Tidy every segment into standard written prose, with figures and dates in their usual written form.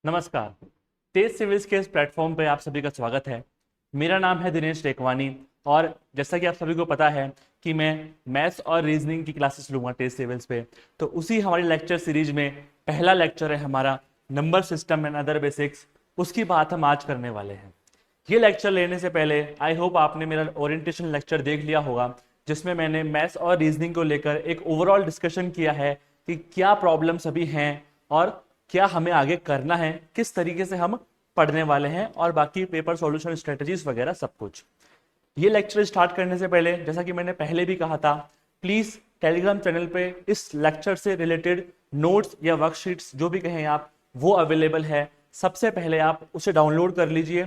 नमस्कार। तेज सिविल्स के इस प्लेटफॉर्म पे आप सभी का स्वागत है। मेरा नाम है दिनेश टेकवानी और जैसा कि आप सभी को पता है कि मैं मैथ्स और रीजनिंग की क्लासेस लूंगा तेज सिविल्स पे। तो उसी हमारी लेक्चर सीरीज में पहला लेक्चर है हमारा number system and other basics. उसकी बात हम आज करने वाले हैं। ये लेक्चर लेने से पहले आई होप आपने मेरा ओरिएंटेशन लेक्चर देख लिया होगा, जिसमें मैंने मैथ्स और रीजनिंग को लेकर एक ओवरऑल डिस्कशन किया है कि क्या प्रॉब्लम्स अभी हैं और क्या हमें आगे करना है, किस तरीके से हम पढ़ने वाले हैं और बाकी पेपर सॉल्यूशन स्ट्रेटजीज वगैरह सब कुछ। ये लेक्चर स्टार्ट करने से पहले जैसा कि मैंने पहले भी कहा था, प्लीज टेलीग्राम चैनल पे इस लेक्चर से रिलेटेड नोट्स या वर्कशीट्स जो भी कहें आप, वो अवेलेबल है। सबसे पहले आप उसे डाउनलोड कर लीजिए,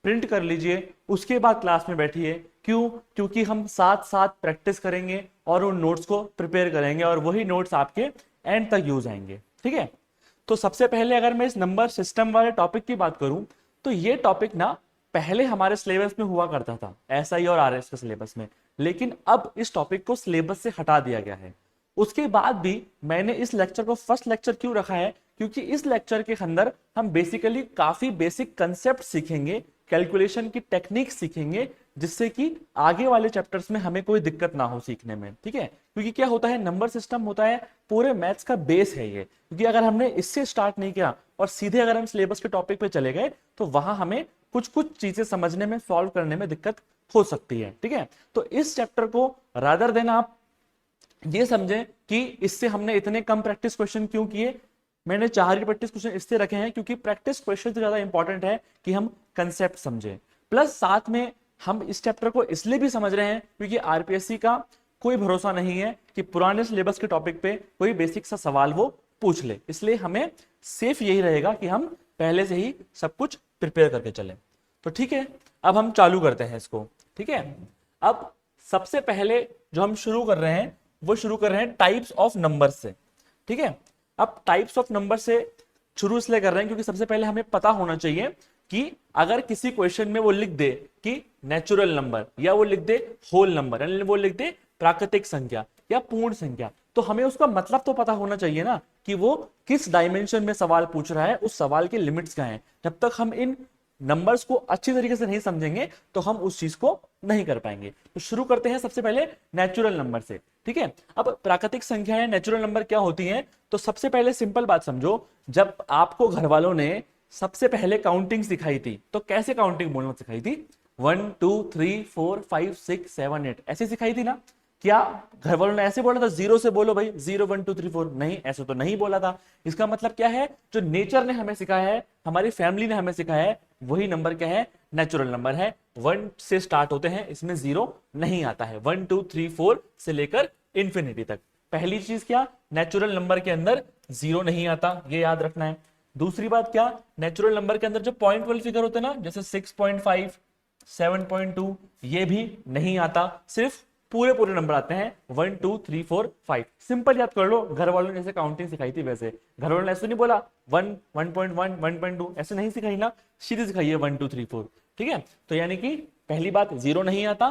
प्रिंट कर लीजिए, उसके बाद क्लास में बैठिए। क्यों? क्योंकि हम साथ साथ प्रैक्टिस करेंगे और उन नोट्स को प्रिपेयर करेंगे और वही नोट्स आपके एंड तक यूज आएंगे। ठीक है? तो सबसे पहले अगर मैं इस नंबर सिस्टम वाले टॉपिक की बात करूं तो ये टॉपिक ना पहले हमारे सिलेबस में हुआ करता था, एसआई और आरएस के सिलेबस में, लेकिन अब इस टॉपिक को सिलेबस से हटा दिया गया है। उसके बाद भी मैंने इस लेक्चर को फर्स्ट लेक्चर क्यों रखा है? क्योंकि इस लेक्चर के अंदर हम बेसिकली काफी बेसिक कंसेप्ट सीखेंगे, कैलकुलेशन की टेक्निक सीखेंगे, जिससे कि आगे वाले चैप्टर्स में हमें कोई दिक्कत ना हो सीखने में। ठीक है? क्योंकि क्या होता है, नंबर सिस्टम होता है पूरे मैथ्स का बेस है ये। क्योंकि अगर हमने इससे स्टार्ट नहीं किया और सीधे अगर हम सिलेबस के टॉपिक पे चले गए तो वहां हमें कुछ कुछ चीजें समझने में, सॉल्व करने में दिक्कत हो सकती है। ठीक है? तो इस चैप्टर को रादर देन आप ये समझें कि इससे हमने इतने कम प्रैक्टिस क्वेश्चन क्यों किए। मैंने 4 ही प्रैक्टिस क्वेश्चन इससे रखे हैं क्योंकि प्रैक्टिस क्वेश्चन से ज्यादा इंपॉर्टेंट है कि हम कंसेप्ट समझें। प्लस साथ में हम इस चैप्टर को इसलिए भी समझ रहे हैं क्योंकि आरपीएससी का कोई भरोसा नहीं है कि पुराने सिलेबस के टॉपिक पे कोई बेसिक सा सवाल वो पूछ ले। इसलिए हमें सेफ यही रहेगा कि हम पहले से ही सब कुछ प्रिपेयर करके चलें। तो ठीक है, अब हम चालू करते हैं इसको। ठीक है? अब सबसे पहले जो हम शुरू कर रहे हैं वो शुरू कर रहे हैं टाइप्स ऑफ नंबर से। ठीक है? अब टाइप्स ऑफ नंबर से शुरू इसलिए कर रहे हैं क्योंकि सबसे पहले हमें पता होना चाहिए कि अगर किसी क्वेश्चन में वो लिख दे कि नेचुरल नंबर, या वो लिख दे होल नंबर, यानी वो लिख दे प्राकृतिक संख्या या पूर्ण संख्या, तो हमें उसका मतलब तो पता होना चाहिए ना कि वो किस डायमेंशन में सवाल पूछ रहा है, उस सवाल के लिमिट्स क्या हैं। जब तक हम इन नंबर्स को अच्छी तरीके से नहीं समझेंगे तो हम उस चीज को नहीं कर पाएंगे। तो शुरू करते हैं सबसे पहले नेचुरल नंबर से। ठीक है? अब प्राकृतिक संख्याएं नेचुरल नंबर क्या होती हैं? तो सबसे पहले सिंपल बात समझो, जब आपको घर वालों ने सबसे पहले काउंटिंग सिखाई थी तो कैसे काउंटिंग बोलना सिखाई थी? 1 2 3 4 5 6 7 8 ऐसे सिखाई थी ना? क्या घर वालों ने ऐसे बोला था जीरो से बोलो भाई, 0 1 2 3 4? नहीं, ऐसे तो नहीं बोला था। इसका मतलब क्या है? जो नेचर ने हमें सिखाया है, हमारी फैमिली ने हमें सिखाया है, वही नंबर क्या है? नेचुरल नंबर है। 1 से स्टार्ट होते हैं, इसमें 0 नहीं आता है। 1 2 3 4 से लेकर इंफिनिटी तक। पहली चीज क्या? नेचुरल नंबर के अंदर 0 नहीं आता, ये याद रखना है। दूसरी बात क्या? नेचुरल नंबर के अंदर जो पॉइंट वाले फिगर होते हैं ना, जैसे 6.5 7.2, ये भी नहीं आता। सिर्फ पूरे पूरे नंबर आते हैं 1 2 3 4 5। सिंपल याद कर लो, घर वालों ने जैसे काउंटिंग सिखाई थी वैसे। घर वालों ने ऐसे नहीं बोला 1 1.1 1.2, ऐसे नहीं सिखाई ना, सीधे सिखाई है 1 2 3 4। ठीक है? तो यानी कि पहली बात, 0 नहीं आता,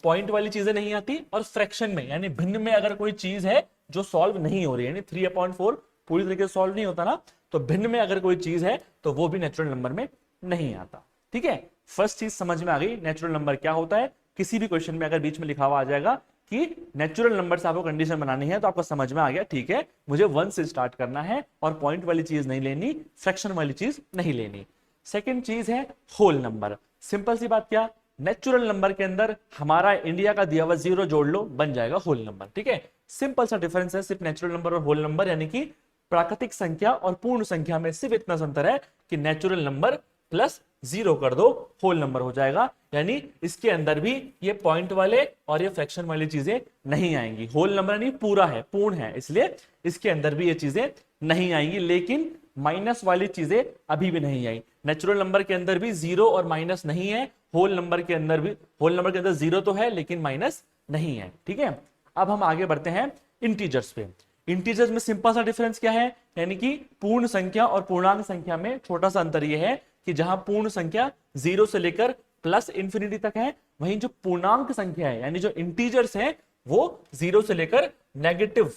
पॉइंट वाली चीजें नहीं आती, और फ्रैक्शन में यानी भिन्न में अगर कोई चीज है जो सॉल्व नहीं हो रही है, यानी 3/4 पूरी तरीके से सॉल्व नहीं होता ना, तो भिन्न में अगर कोई चीज है तो वो भी नेचुरल नंबर में नहीं आता। ठीक है? फर्स्ट चीज समझ में आ गई, नेचुरल नंबर क्या होता है। किसी भी क्वेश्चन में अगर बीच में लिखा हुआ आ जाएगा कि नेचुरल नंबर से आपको कंडीशन बनानी है तो आपको समझ में आ गया, ठीक है, मुझे 1 से स्टार्ट करना है और पॉइंट वाली चीज नहीं लेनी, फ्रैक्शन वाली चीज नहीं लेनी। सेकंड चीज है होल नंबर। सिंपल सी बात, क्या? नेचुरल नंबर के अंदर हमारा इंडिया का दिया हुआ 0 जोड़ लो, बन जाएगा होल नंबर। ठीक है? सिंपल सा डिफरेंस है सिर्फ नेचुरल नंबर और होल नंबर, यानी कि प्राकृतिक संख्या और पूर्ण संख्या में सिर्फ इतना अंतर है कि नेचुरल नंबर प्लस 0 कर दो, होल नंबर हो जाएगा। यानी इसके अंदर भी ये पॉइंट वाले और ये फ्रैक्शन वाली चीजें नहीं आएंगी। होल नंबर यानी पूरा है, पूर्ण है, इसलिए इसके अंदर भी ये चीजें नहीं आएंगी। लेकिन माइनस वाली चीजें अभी भी नहीं आई। नेचुरल नंबर के अंदर भी 0 और माइनस नहीं है, होल नंबर के अंदर भी, होल नंबर के अंदर 0 तो है लेकिन माइनस नहीं है। ठीक है? अब हम आगे बढ़ते हैं इंटीजर्स पे। इंटीजर्स में सिंपल सा डिफरेंस क्या है? यानी कि पूर्ण संख्या और पूर्णांक संख्या में छोटा सा अंतर यह है कि जहां पूर्ण संख्या 0 से लेकर प्लस इंफिनिटी तक है, वहीं जो पूर्णांक संख्या है यानी जो इंटीजर्स है वो 0 से लेकर नेगेटिव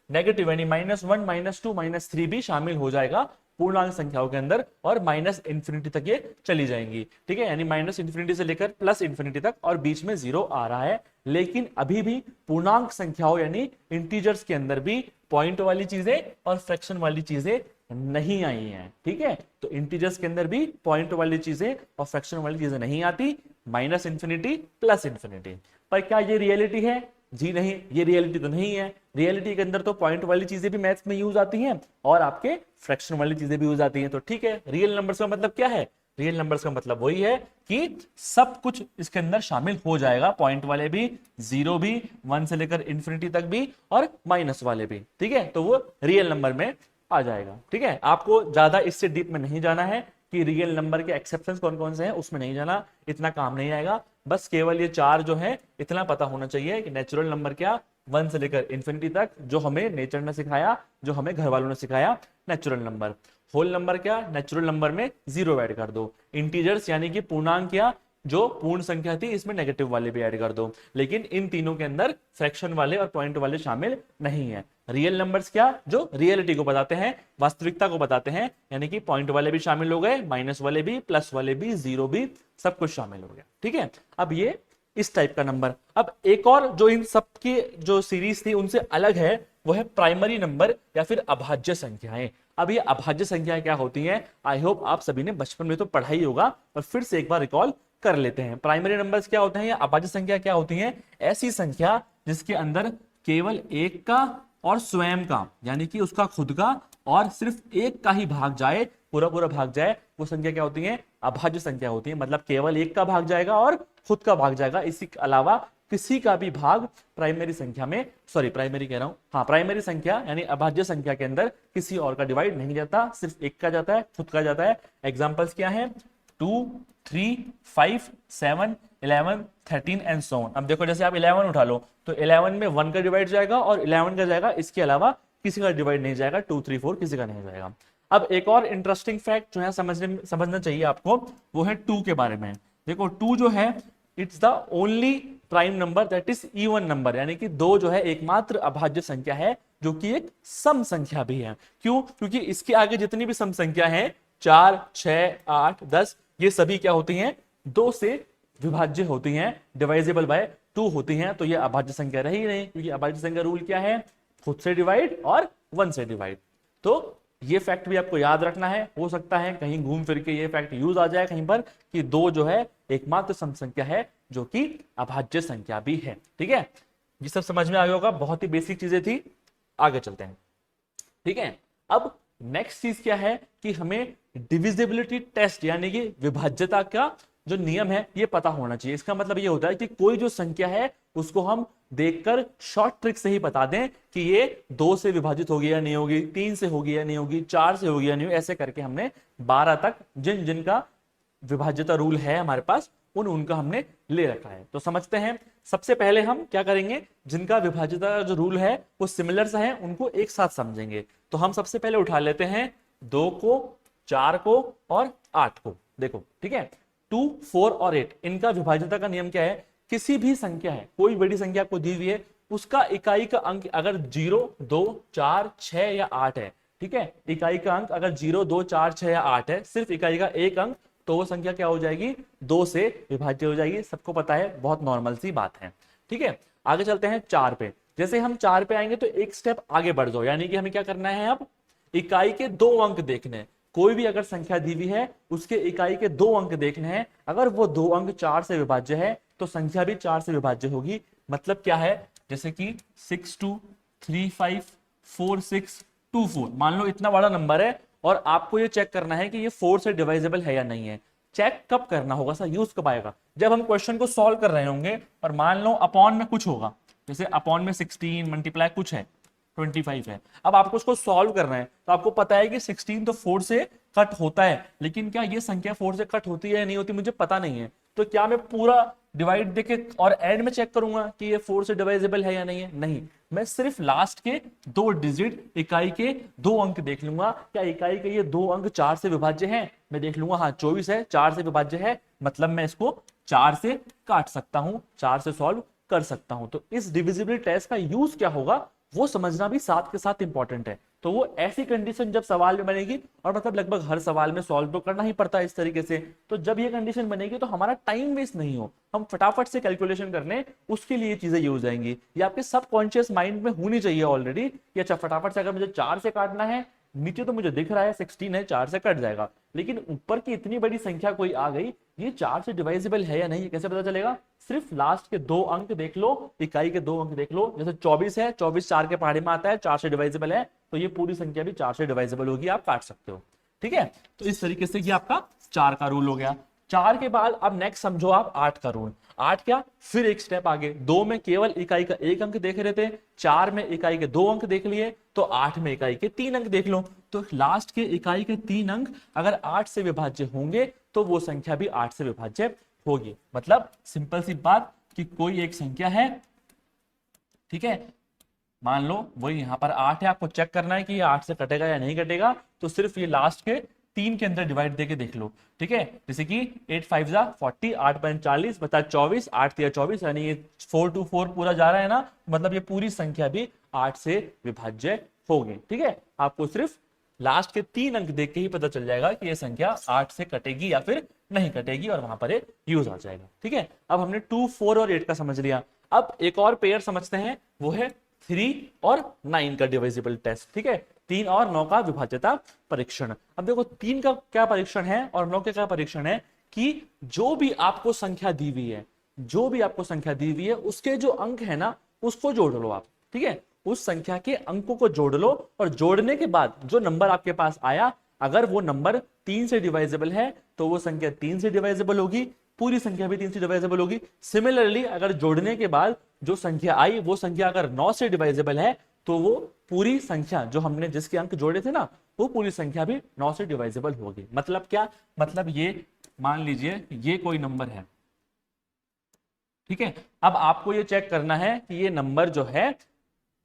यानी -1 -2 -3 भी शामिल हो जाएगा पूर्णांक संख्याओं के अंदर और माइनस इंफिनिटी तक ये चली जाएंगी, ठीक है, यानी माइनस इंफिनिटी से लेकर प्लस इंफिनिटी तक और बीच में जीरो आ रहा है। लेकिन अभी भी पूर्णांक संख्याओं यानी इंटीजर्स के अंदर भी पॉइंट वाली चीजें और फ्रैक्शन वाली चीजें नहीं आई हैं, ठीक है। तो इंटीजर्स के अंदर भी पॉइंट वाली चीजें और फ्रैक्शन वाली चीजें नहीं आती, माइनस इंफिनिटी प्लस इंफिनिटी। पर क्या ये रियलिटी है? जी नहीं, ये रियलिटी तो नहीं है। रियलिटी के अंदर तो पॉइंट वाली चीजें भी मैथ्स में यूज आती हैं और आपके फ्रैक्शन वाली चीजें भी यूज आती हैं। तो ठीक है, रियल नंबर्स का मतलब क्या है? रियल नंबर्स का मतलब वही है कि सब कुछ इसके अंदर शामिल हो जाएगा, पॉइंट वाले भी, जीरो भी, 1 से लेकर इंफिनिटी तक भी और माइनस वाले भी, ठीक है। तो वो रियल नंबर में आ जाएगा, ठीक है। आपको ज्यादा इससे डीप में नहीं जाना है कि रियल नंबर के एक्सेप्शंस कौन कौन से हैं, उसमें नहीं जाना, इतना काम नहीं आएगा। बस केवल ये चार जो है इतना पता होना चाहिए कि नेचुरल नंबर क्या, 1 से लेकर इंफिनिटी तक, जो हमें नेचर ने सिखाया, जो हमें घर वालों ने सिखाया, नेचुरल नंबर। होल नंबर क्या? नेचुरल नंबर में जीरो ऐड कर दो। इंटीजर्स यानी कि पूर्णांक क्या, जो पूर्ण संख्या थी इसमें नेगेटिव वाले भी ऐड कर दो। लेकिन इन तीनों के अंदर फ्रैक्शन वाले और पॉइंट वाले शामिल नहीं है। रियल नंबर्स क्या? जो रियलिटी को बताते हैं, वास्तविकता को बताते हैं, यानी कि पॉइंट वाले भी शामिल हो गए, माइनस वाले भी, प्लस वाले भी, जीरो भी, सब कुछ शामिल हो गया, ठीक है। अब ये इस टाइप का नंबर। अब एक और जो इन सब की जो सीरीज थी उनसे अलग है, वो है प्राइमरी नंबर या फिर अभाज्य संख्याएं। अब ये अभाज्य संख्याएं क्या होती हैं? आई होप आप सभी ने बचपन में तो पढ़ा ही होगा, पर फिर से एक बार रिकॉल कर लेते हैं। प्राइमरी नंबर्स क्या होते हैं या अभाज्य संख्या क्या होती हैं? ऐसी संख्या जिसके अंदर केवल एक का और स्वयं का, यानी कि उसका खुद का और सिर्फ एक का ही भाग जाए, पूरा पूरा भाग जाए, वो संख्या क्या होती है? अभाज्य संख्या होती है। मतलब केवल एक का भाग जाएगा और खुद का भाग जाएगा, इसी के अलावा किसी का भी भाग प्राइमरी संख्या में, सॉरी प्राइमरी कह रहा हूं, हाँ प्राइमरी संख्या यानी अभाज्य संख्या के अंदर किसी और का डिवाइड नहीं जाता, सिर्फ एक का जाता है, खुद का जाता है। एग्जांपल्स क्या है? 2, 3, 5, 7, 11, 13 एंड सो ऑन। अब देखो जैसे आप 11 उठा लो तो 11 में 1 का डिवाइड जाएगा और 11 का जाएगा, इसके अलावा किसी का डिवाइड नहीं जाएगा, 2, 3, 4 किसी का नहीं जाएगा। अब एक और इंटरेस्टिंग फैक्ट जो है समझना चाहिए आपको, वो है 2 के बारे में। देखो 2 जो है it's the only prime number that is even number, यानी कि 2 जो है एकमात्र अभाज्य संख्या है जो कि एक सम संख्या भी है। क्यों? क्योंकि इसके आगे जितनी भी सम संख्या है, 4, 6, 8, 10, ये सभी क्या होती हैं? 2 से विभाज्य होती हैं, डिवाइजेबल बाय 2 होती हैं। तो ये अभाज्य संख्या रही नहीं, क्योंकि अभाज्य संख्या रूल क्या है? खुद से डिवाइड और 1 से डिवाइड। तो ये फैक्ट भी आपको याद रखना है। हो सकता है कहीं घूम फिर के ये फैक्ट यूज आ जाए कहीं पर कि 2 जो है एकमात्र सम संख्या है जो कि अभाज्य संख्या भी है, ठीक है। ये सब समझ में आ गया होगा, बहुत ही बेसिक चीजें थी। आगे चलते हैं, ठीक है। अब नेक्स्ट चीज क्या है कि हमें डिविजिबिलिटी टेस्ट यानी कि विभाज्यता का जो नियम है ये पता होना चाहिए। इसका मतलब ये होता है कि कोई जो संख्या है उसको हम देखकर शॉर्ट ट्रिक से ही बता दें कि ये 2 से विभाजित होगी या नहीं होगी, 3 से होगी या नहीं होगी, 4 से होगी या नहीं होगी। ऐसे करके हमने 12 तक जिन जिनका विभाज्यता रूल है हमारे पास उनका हमने ले रखा है। तो समझते हैं, सबसे पहले हम क्या करेंगे, जिनका विभाज्यता जो रूल है वो सिमिलर सा है उनको एक साथ समझेंगे। तो हम सबसे पहले उठा लेते हैं 2 को, 4 को और 8 को। देखो ठीक है, 2, 4 और 8 इनका विभाज्यता का नियम क्या है? किसी भी संख्या है, कोई बड़ी संख्या आपको दी हुई है, उसका इकाई का अंक अगर 0, 2, 4, 6 या 8 है, ठीक है, इकाई का अंक अगर 0, 2, 4, 6 या 8 है, सिर्फ इकाई का एक अंक, तो वो संख्या क्या हो जाएगी? 2 से विभाज्य हो जाएगी। सबको पता है, बहुत नॉर्मल सी बात है, ठीक है। आगे चलते हैं 4 पे। जैसे हम 4 पे आएंगे तो एक स्टेप आगे बढ़ जाओ, यानी कि हमें क्या करना है? अब इकाई के 2 अंक देखने हैं। कोई भी अगर संख्या दी हुई है उसके इकाई के 2 अंक देखने हैं, अगर वो 2 अंक 4 से विभाज्य है तो संख्या भी 4 से विभाज्य होगी। मतलब क्या है? जैसे कि 6, 2, 3, 5, 4, 6, 2, 4, मान लो इतना बड़ा नंबर है और आपको ये चेक करना है कि ये 4 से डिवाइजेबल है या नहीं है। चेक कब करना होगा सर, यूज कब आएगा? जब हम क्वेश्चन को सॉल्व कर रहे होंगे और मान लो अपॉन में कुछ होगा, जैसे अपॉन में 16 मल्टीप्लाई कुछ है, 25 है। अब आपको उसको सॉल्व करना है तो आपको पता है कि 16 तो 4 से कट होता है, लेकिन क्या ये संख्या 4 से कट होती है या नहीं होती मुझे पता नहीं है। तो क्या मैं पूरा डिवाइड देके और एंड में चेक करूंगा कि ये 4 से डिवाइजेबल है या नहीं है? नहीं, मैं सिर्फ लास्ट के 2 डिजिट इकाई के 2 अंक देख लूंगा। क्या इकाई के ये 2 अंक 4 से विभाज्य हैं? मैं देख लूंगा, हाँ 24 है, 4 से विभाज्य है, मतलब मैं इसको 4 से काट सकता हूं, 4 से सॉल्व कर सकता हूं। तो इस डिविजिबिलिटी टेस्ट का यूज क्या होगा वो समझना भी साथ के साथ इंपॉर्टेंट है। तो वो ऐसी कंडीशन जब सवाल में बनेगी, और मतलब लगभग हर सवाल में सॉल्व तो करना ही पड़ता है इस तरीके से, तो जब ये कंडीशन बनेगी तो हमारा टाइम वेस्ट नहीं हो, हम फटाफट से कैलकुलेशन करने, उसके लिए चीजें यूज आएंगी। ये आपके सबकॉन्शियस माइंड में होनी चाहिए ऑलरेडी कि अच्छा फटाफट से अगर मुझे 4 से काटना है, नीचे तो मुझे दिख रहा है 16 है, 4 से कट जाएगा, लेकिन ऊपर की इतनी बड़ी संख्या कोई आ गई, ये 4 से डिवाइजिबल है या नहीं, कैसे पता चलेगा? सिर्फ लास्ट के 2 अंक देख लो, इकाई के 2 अंक देख लो। जैसे 24 है, 24 4 के पहाड़े में आता है, 4 से डिवाइजिबल है, तो ये पूरी संख्या भी 4 से डिवाइजिबल होगी, आप काट सकते हो। ठीक है, तो इस तरीके से ये आपका 4 का रूल हो गया। 4 के बाद अब नेक्स्ट समझो आप 8 का रूल। 8 क्या? फिर एक स्टेप आगे, 2 में केवल इकाई का 1 अंक देख रहे थे, 4 में इकाई के 2 अंक देख लिए, तो 8 में इकाई के 3 अंक देख लो। तो लास्ट के इकाई के 3 अंक अगर 8 से विभाज्य होंगे तो वो संख्या भी 8 से विभाज्य होगी। मतलब सिंपल सी बात कि कोई एक संख्या है, ठीक है, मान लो वही यहां पर 8 है, आपको चेक करना है कि ये 8 से कटेगा या नहीं कटेगा, तो सिर्फ ये लास्ट के 3 के अंदर डिवाइड देके देख लो। ठीक है, जैसे कि 8 5 जा 40, 8 5 40 बता 24, 8 3 24, यानी ये 4 to 4 पूरा जा रहा है ना, मतलब ये पूरी संख्या भी 8 से विभाज्य होगी। ठीक है, आपको सिर्फ लास्ट के 3 अंक देख के ही पता चल जाएगा कि ये संख्या 8 से कटेगी या फिर नहीं कटेगी, और वहां पर एक यूज आ जाएगा। ठीक है, अब हमने 2 4 और 8 का समझ लिया। अब एक और पेयर समझते हैं, वो है 3 और 9 का डिविजिबल टेस्ट। ठीक है, 3 और 9 का विभाज्यता परीक्षण। अब देखो 3 का क्या परीक्षण है और 9 का क्या परीक्षण है कि जो भी आपको संख्या दी हुई है, जो भी आपको संख्या दी हुई है, उसके जो अंक है ना, उसको जोड़ लो आप। ठीक है, उस संख्या के अंकों को जोड़ लो, और जोड़ने के बाद जो नंबर आपके पास आया, अगर वो नंबर 3 से डिवाइजेबल है तो वो संख्या 3 से डिवाइजेबल होगी, पूरी संख्या भी 3 से डिवाइजेबल होगी। सिमिलरली अगर जोड़ने के बाद जो संख्या आई, वो संख्या अगर 9 से डिवाइजेबल है तो वो पूरी संख्या जो हमने जिसके अंक जोड़े थे ना, वो पूरी संख्या भी 9 से डिवाइजेबल होगी। मतलब क्या? मतलब ये मान लीजिए ये कोई नंबर है, ठीक है, अब आपको ये चेक करना है कि ये नंबर जो है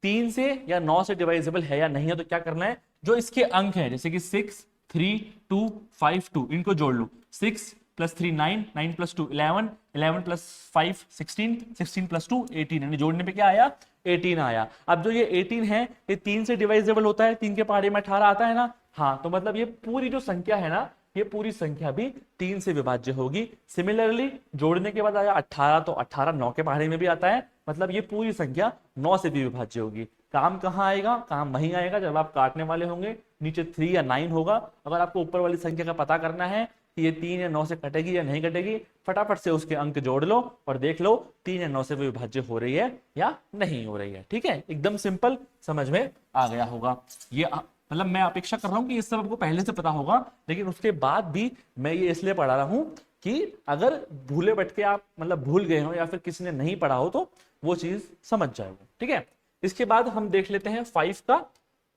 3 से या 9 से डिवाइजेबल है या नहीं है। तो क्या करना है, जो इसके अंक है जैसे कि 6 3 2 5 2, इनको जोड़ लो। 6 + 3 9, 9 + 2 11, 11 + 5 16, 16 + 2 18, यानी जोड़ने पे क्या आया? 18 आया। अब जो ये 18 है, ये 3 से डिवाइजेबल होता है, 3 के पहाड़े में 18 आता है ना, हाँ, तो मतलब ये पूरी जो संख्या है ना, ये पूरी संख्या भी 3 से विभाज्य होगी। सिमिलरली जोड़ने के बाद आया 18, तो 18 9 के पहाड़े में भी आता है, मतलब ये पूरी संख्या 9 से भी विभाज्य होगी। काम कहाँ आएगा? काम वहीं आएगा जब आप काटने वाले होंगे, नीचे 3 या 9 होगा। अगर आपको ऊपर वाली संख्या का पता करना है कि ये 3 या 9 से कटेगी या नहीं कटेगी, फटाफट से उसके अंक जोड़ लो और देख लो 3 या 9 से विभाज्य हो रही है या नहीं हो रही है। ठीक है, एकदम सिंपल, समझ में आ गया होगा। ये मतलब मैं अपेक्षा कर रहा हूं कि ये सब आपको पहले से पता होगा, लेकिन उसके बाद भी मैं ये इसलिए पढ़ा रहा हूं कि अगर भूले भटके आप मतलब भूल गए हो या फिर किसी ने नहीं पढ़ा हो तो वो चीज समझ जाएगा। ठीक है, इसके बाद हम देख लेते हैं 5 का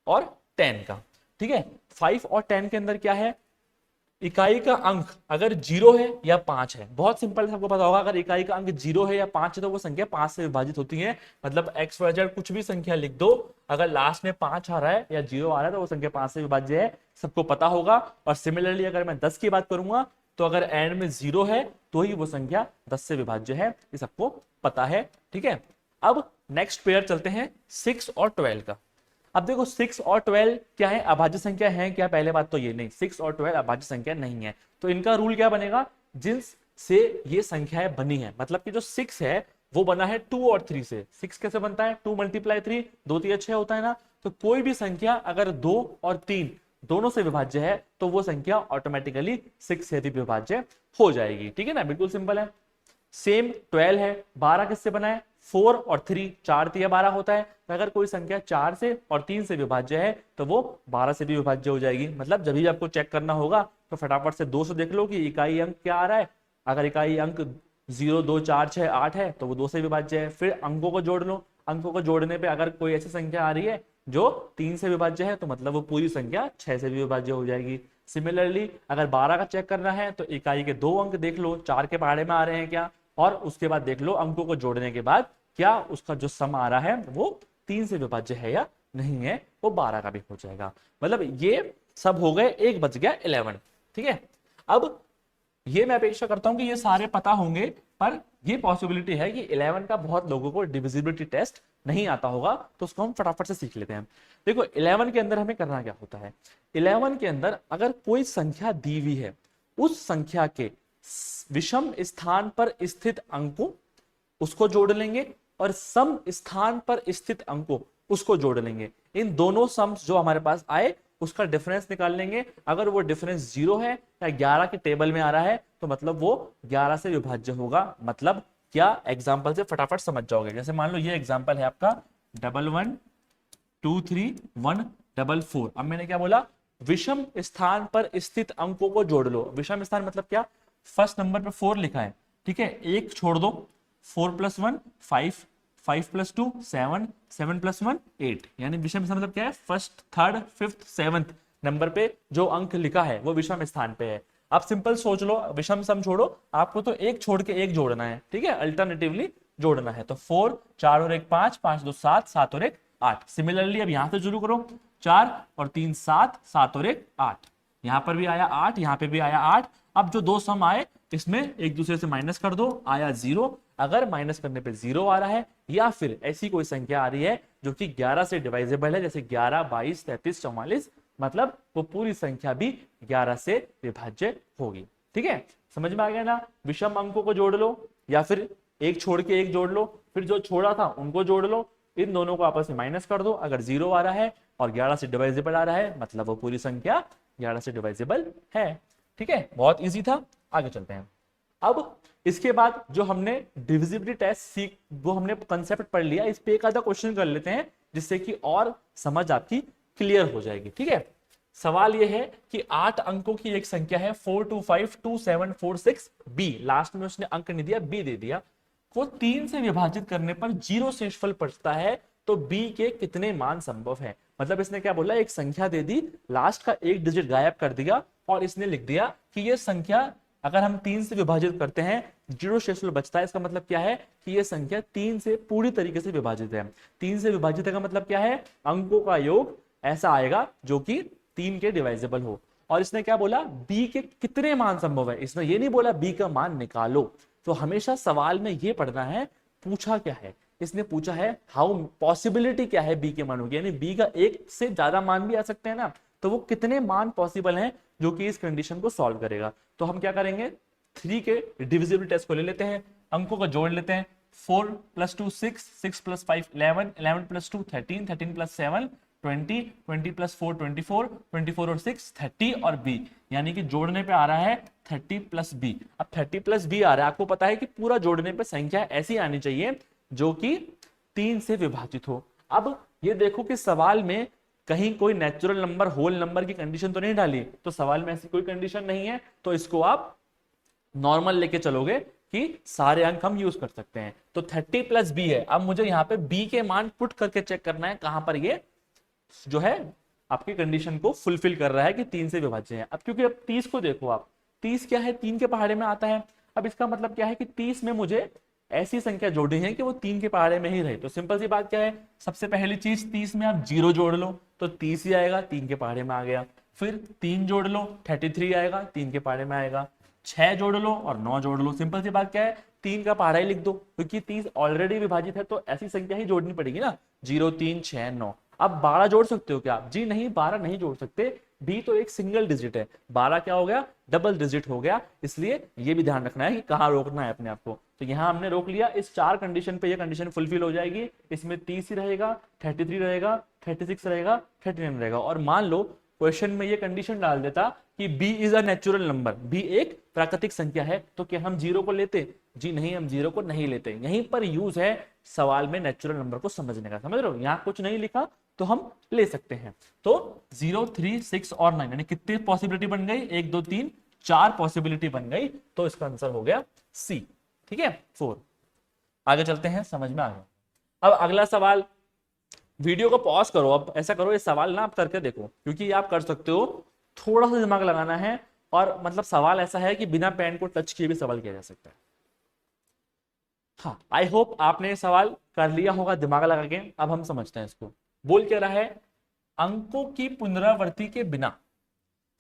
और 10 का। ठीक है, 5 और 10 के अंदर क्या है? इकाई का अंक अगर 0 है या 5 है, बहुत सिंपल आपको पता होगा, अगर इकाई का अंक 0 है या 5 है तो वो संख्या 5 से विभाजित होती है। मतलब एक्स वाई जेड कुछ भी संख्या लिख दो, अगर लास्ट में 5 आ रहा है या 0 आ रहा है तो वो संख्या 5 से विभाज्य है, सबको पता होगा। और सिमिलरली अगर मैं 10 की बात करूंगा तो अगर एंड में 0 है तो ही वो संख्या 10 से विभाज्य है, ये सबको पता है। ठीक है, अब नेक्स्ट पेयर चलते हैं 6 और 12 का। अब देखो 6 और 12 क्या है? अभाज्य संख्या है क्या? पहले बात तो ये नहीं, 6 और 12 अभाज्य संख्या नहीं है। तो इनका रूल क्या बनेगा? जिनसे ये संख्याएं बनी है, मतलब कि जो 6 है वो बना है 2 और 3 से। 6 कैसे बनता है? 2 × 3, 2 3 6 होता है ना। तो कोई भी संख्या अगर 2 और 3 दोनों से विभाज्य है तो वो संख्या ऑटोमेटिकली 6 से भी विभाज्य हो जाएगी। ठीक है ना, बिल्कुल सिंपल है। सेम 12 है, 12 किससे बना है? 4 और 3, 4 3 12 होता है। तो अगर कोई संख्या 4 से और 3 से विभाज्य है तो वो 12 से भी विभाज्य हो जाएगी। मतलब जब भी आपको चेक करना होगा तो फटाफट से 2 से देख लो कि इकाई अंक क्या आ रहा है। अगर इकाई अंक 0 2 4 6 8 है तो वो 2 से विभाज्य है। फिर अंकों को जोड़ लो, अंकों को जोड़ने पे अगर कोई ऐसी संख्या आ रही है जो 3 से विभाज्य है तो मतलब वो पूरी संख्या 6 से भी विभाज्य हो जाएगी। सिमिलरली अगर 12 का चेक करना है तो इकाई के 2 अंक देख लो, 4 के पहाड़े में आ रहे हैं क्या, और उसके बाद देख लो अंकों को जोड़ने के बाद क्या उसका जो सम आ रहा है वो 3 से विभाज्य है या नहीं है, वो 12 का भी हो जाएगा। मतलब ये सब हो गए, एक बच गया 11। ठीक है, अब ये मैं अपेक्षा करता हूं कि ये सारे पता होंगे, पर ये पॉसिबिलिटी है कि 11 का बहुत लोगों को डिविजिबिलिटी टेस्ट नहीं आता होगा तो उसको हम फटाफट से सीख लेते हैं। देखो 11 के अंदर हमें करना क्या होता है, 11 के अंदर अगर कोई संख्या दी हुई है, उस संख्या के विषम स्थान पर स्थित अंकों उसको जोड़ लेंगे और सम स्थान पर स्थित अंकों उसको जोड़ लेंगे। इन दोनों सम्स जो हमारे पास आए उसका डिफरेंस निकाल लेंगे। अगर वो डिफरेंस 0 है या 11 के टेबल में आ रहा है तो मतलब वो 11 से विभाज्य होगा। मतलब क्या, एग्जाम्पल से फटाफट समझ जाओगे। जैसे मान लो ये एग्जाम्पल है आपका 11231444। अब मैंने क्या बोला, विषम स्थान पर स्थित अंकों को जोड़ लो। विषम स्थान मतलब क्या, फर्स्ट नंबर पे 4 लिखा है, ठीक है, एक छोड़ दो, 4 + 1 5, 5 + 2 7, 7 + 1 8। यानी विषम स्थान मतलब क्या है, first, third, fifth, seventh number पे जो अंक लिखा है वो विषम स्थान पे है। आप सिंपल सोच लो, विषम सम छोड़ो, आपको तो एक छोड़ के एक जोड़ना है, ठीक है, अल्टरनेटिवली जोड़ना है। तो 4, 4 और 1 5, 5 2 7, 7 और 1 8। सिमिलरली अब यहां से शुरू करो, 4 और 3 7, 7 और 1 8। यहां पर भी आया 8, यहां पे भी आया 8। अब जो दो सम आए इसमें एक दूसरे से माइनस कर दो, आया 0। अगर माइनस करने पे 0 आ रहा है या फिर ऐसी कोई संख्या आ रही है जो कि 11 से डिवाइजेबल है, जैसे 11, 22, 33, 44, मतलब वो पूरी संख्या भी 11 से विभाज्य होगी। ठीक है, समझ में आ गया ना। विषम अंकों को जोड़ लो या फिर एक छोड़ के एक जोड़ लो, फिर जो छोड़ा था उनको जोड़ लो, इन दोनों को आपस में माइनस कर दो। अगर 0 आ रहा है और 11 से डिवाइजेबल आ रहा है मतलब वो पूरी संख्या 11 से डिवाइजेबल है। ठीक है, बहुत इजी था। आगे चलते हैं। अब इसके बाद जो हमने डिविजिबिलिटी टेस्ट सीख, वो हमने कंसेप्ट पढ़ लिया, इस पे एक आधा क्वेश्चन कर लेते हैं जिससे कि और समझ आपकी क्लियर हो जाएगी। ठीक है, सवाल यह है कि 8 अंकों की एक संख्या है 4252746 बी, लास्ट में उसने अंक नहीं दिया, बी दे दिया। वो 3 से विभाजित करने पर 0 शेषफल पड़ता है, तो बी के कितने मान संभव है। मतलब इसने क्या बोला, एक संख्या दे दी, लास्ट का एक डिजिट गायब कर दिया और इसने लिख दिया कि ये संख्या अगर हम 3 से विभाजित करते हैं 0 शेषफल बचता है। इसका मतलब क्या है कि ये संख्या 3 से पूरी तरीके से विभाजित है। 3 से विभाजित का मतलब क्या है, अंकों का योग ऐसा आएगा जो कि 3 के डिवाइजेबल हो। और इसने क्या बोला, बी के कितने मान संभव है, इसने ये नहीं बोला बी का मान निकालो। तो हमेशा सवाल में ये पढ़ना है पूछा क्या है। इसने पूछा है हाउ, पॉसिबिलिटी क्या है बी के मानों की, यानी बी का एक से ज्यादा मान भी आ सकते हैं ना, तो वो कितने मान पॉसिबल हैं जो कि इस कंडीशन को सॉल्व करेगा। तो हम क्या करेंगे, 3 के डिविजिबिलिटी टेस्ट को ले लेते हैं, अंकों को जोड़ लेते हैं। 4 + 2 6, 6 + 5 11, 11 + 2 13, 13 + 7 20, 20 + 4 24, 24 और 6 30 और b, यानी कि जोड़ने पे आ रहा है 30 + b। अब 30 + b आ रहा है, आपको पता है कि पूरा जोड़ने पे संख्या ऐसी आनी चाहिए जो कि 3 से विभाजित हो। अब ये देखो कि सवाल में कहीं कोई नेचुरल नंबर, होल नंबर की कंडीशन तो नहीं डाली, तो सवाल में ऐसी कोई कंडीशन नहीं है, तो इसको आप नॉर्मल लेके चलोगे कि सारे अंक हम यूज कर सकते हैं। तो 30 + b है। अब मुझे यहाँ पे b के मान पुट करके चेक करना है कहां पर ये जो है आपकी कंडीशन को फुलफिल कर रहा है कि 3 से विभाज्य है। अब क्योंकि अब 30 को देखो आप, 30 क्या है, 3 के पहाड़े में आता है। अब इसका मतलब क्या है कि 30 में मुझे ऐसी संख्या जोड़नी है कि वो 3 के पहाड़े में ही रहे। तो सिंपल सी बात क्या है, सबसे पहली चीज 30 में आप 0 जोड़ लो तो 30 ही आएगा, 3 के पहाड़े में आ गया। फिर 3 जोड़ लो 33 आएगा, 3 के पहाड़े में आएगा। 6 जोड़ लो और 9 जोड़ लो। सिंपल सी बात क्या है, 3 का पहाड़ा ही लिख दो, क्योंकि 30 ऑलरेडी विभाजित है तो ऐसी संख्या ही जोड़नी पड़ेगी ना, 0 3 6 9। अब 12 जोड़ सकते हो क्या आप, जी नहीं, 12 नहीं जोड़ सकते। बी तो एक सिंगल डिजिट है, 12 क्या हो गया, डबल डिजिट हो गया। इसलिए ये भी ध्यान रखना है कि कहां रोकना है अपने आप को। तो यहां हमने रोक लिया, इस 4 कंडीशन पे ये कंडीशन फुलफिल हो जाएगी। इसमें 30 ही रहेगा, 33 रहेगा, 36 रहेगा, 39 रहेगा। और मान लो क्वेश्चन में ये कंडीशन डाल देता कि b is a natural number, b एक प्राकृतिक संख्या है, तो क्या हम 0 को लेते, जी नहीं, हम 0 को नहीं लेते। यहीं पर यूज है सवाल में नेचुरल नंबर को समझने का, समझ रहे हो। यहां कुछ नहीं लिखा तो हम ले सकते हैं। तो 0 3 6 और 9 यानी कितनी पॉसिबिलिटी बन गई, 1 2 3 4 पॉसिबिलिटी बन गई। तो इसका आंसर हो गया सी। ठीक है, 4। आगे चलते हैं, समझ में आ गया। अब अगला सवाल, वीडियो को पॉज करो, अब ऐसा करो ये सवाल ना आप करके देखो, क्योंकि आप कर सकते हो, थोड़ा सा दिमाग लगाना है। और मतलब सवाल ऐसा है कि बिना पेन को टच किए भी सवाल किया जा सकता है। हाँ, आई होप आपने ये सवाल कर लिया होगा दिमाग लगा के। अब हम समझते हैं इसको। बोल क्या रहा है, अंकों की पुनरावृत्ति के बिना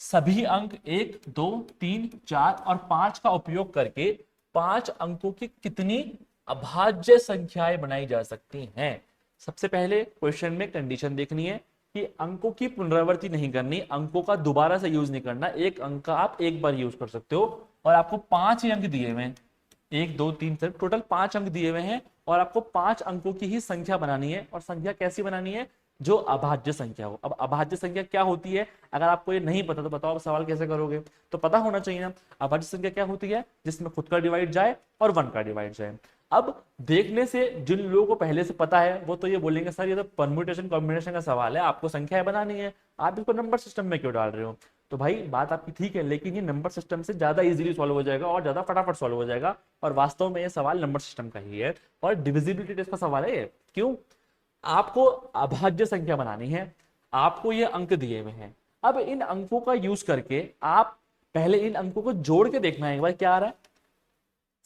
सभी अंक 1 2 3 4 और 5 का उपयोग करके 5 अंकों की कितनी अभाज्य संख्याएं बनाई जा सकती हैं। सबसे पहले क्वेश्चन में कंडीशन देखनी है कि अंकों की पुनरावृत्ति नहीं करनी, अंकों का दोबारा से यूज नहीं करना, एक अंक का आप एक बार यूज कर सकते हो और आपको 5 ही अंक दिए हुए हैं, 1 2 3 4 टोटल 5 अंक दिए हुए हैं और आपको 5 अंकों की ही संख्या बनानी है। और संख्या कैसी बनानी है? जो अभाज्य संख्या हो। अब अभाज्य संख्या क्या होती है? अगर आपको ये नहीं पता तो बताओ आप सवाल कैसे करोगे? तो पता होना चाहिए ना। अभाज्य संख्या क्या होती है? जिसमें खुद का डिवाइड जाए और 1 का डिवाइड जाए। अब देखने से जिन लोगों को पहले से पता है वो तो ये बोलेंगे सर ये तो परम्यूटेशन कॉम्बिनेशन का सवाल है, आपको संख्याएं बनानी है, आप इसको नंबर सिस्टम में क्यों डाल रहे हो? तो भाई बात आपकी ठीक है, लेकिन ये नंबर सिस्टम से ज्यादा इजीली सॉल्व हो जाएगा और ज्यादा फटाफट सॉल्व हो जाएगा। और वास्तव में ये सवाल नंबर सिस्टम का ही है और डिविजिबिलिटी टेस्ट का सवाल है ये। क्यों? आपको अभाज्य संख्या बनानी है, आपको ये अंक दिए हुए हैं। अब इन अंकों का यूज करके आप पहले इन अंकों को जोड़ के देखना है एक बार क्या आ रहा है।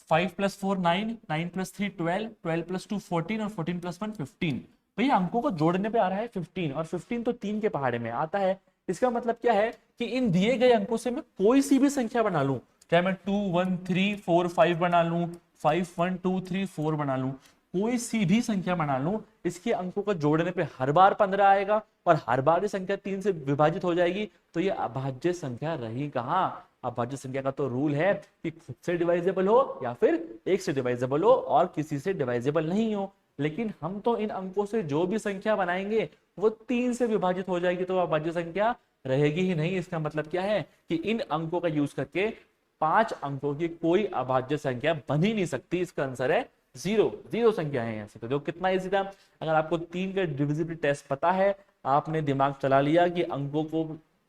5 + 4 9, 9 + 3 12, 12 + 2 14 और 14 + 1 15। भैया अंकों को जोड़ने पे आ रहा है 15 और 15 तो 3 के पहाड़े में आता है। इसका मतलब क्या है कि इन दिए गए अंकों से मैं कोई सी भी संख्या बना लूं, चाहे मैं 2 1 3 4 5 बना लूं, 5 1 2 3 4 बना लूं, कोई सी भी संख्या बना लूं, इसके अंकों को जोड़ने पे हर बार 15 आएगा और हर बार ये संख्या 3 से विभाजित हो जाएगी। तो ये अभाज्य संख्या रही कहां? अभाज्य संख्या का तो रूल है कि खुद से डिवाइजेबल हो या फिर 1 से डिवाइजेबल हो और किसी से डिवाइजेबल नहीं हो। लेकिन हम तो इन अंकों से जो भी संख्या बनाएंगे वो 3 से विभाजित हो जाएगी, तो अभाज्य संख्या रहेगी ही नहीं। इसका मतलब क्या है कि इन अंकों का यूज करके 5 अंकों की कोई अभाज्य संख्या बन ही नहीं सकती। इसका आंसर है 0। 0 संख्या है यहाँ से। तो देखो कितना इजी था। अगर आपको 3 का डिविजिबिलिटी टेस्ट पता है, आपने दिमाग चला लिया कि अंकों को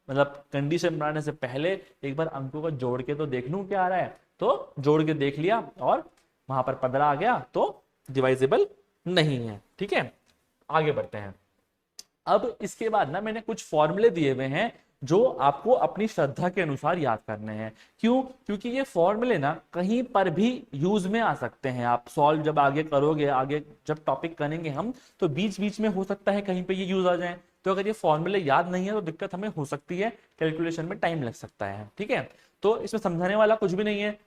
मतलब कंडीशन बनाने से पहले एक बार अंकों को जोड़ के तो देख लूं क्या आ रहा है, तो जोड़ के देख लिया और वहां पर 15 आ गया तो डिवाइजेबल नहीं है। ठीक है, आगे बढ़ते हैं। अब इसके बाद ना मैंने कुछ फॉर्मूले दिए हुए हैं जो आपको अपनी श्रद्धा के अनुसार याद करने हैं। क्यों? क्योंकि ये फॉर्मूले ना कहीं पर भी यूज में आ सकते हैं। आप सॉल्व जब आगे करोगे, आगे जब टॉपिक करेंगे हम, तो बीच बीच में हो सकता है कहीं पे ये यूज आ जाए। तो अगर ये फॉर्मूले याद नहीं है तो दिक्कत हमें हो सकती है, कैलकुलेशन में टाइम लग सकता है। ठीक है, तो इसमें समझाने वाला कुछ भी नहीं है,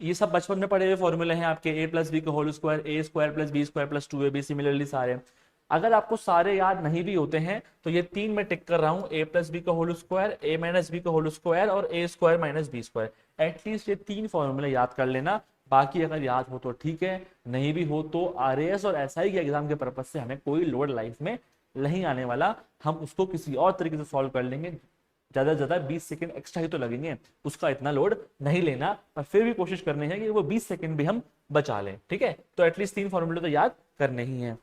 ये सब बचपन में पढ़े हुए फॉर्मूले हैं आपके। a+b² a² + b² + 2ab similarly सारे। अगर आपको सारे याद नहीं भी होते हैं तो ये 3 में टिक कर रहा हूं, a+b² a-b² और a² - b²। एटलीस्ट ये 3 फॉर्मूले याद कर लेना। बाकी अगर याद हो तो ठीक है, नहीं भी हो तो आरएएस और एसआई के एग्जाम के पर्पज से हमें कोई लोड लाइफ में नहीं आने वाला, हम उसको किसी और तरीके से सॉल्व कर लेंगे। ज्यादा से ज्यादा 20 सेकंड एक्स्ट्रा ही तो लगेंगे, उसका इतना लोड नहीं लेना, पर फिर भी कोशिश करनी है कि वो 20 सेकंड भी हम बचा लें। ठीक है, तो एटलीस्ट 3 फॉर्मूले तो याद करने ही है।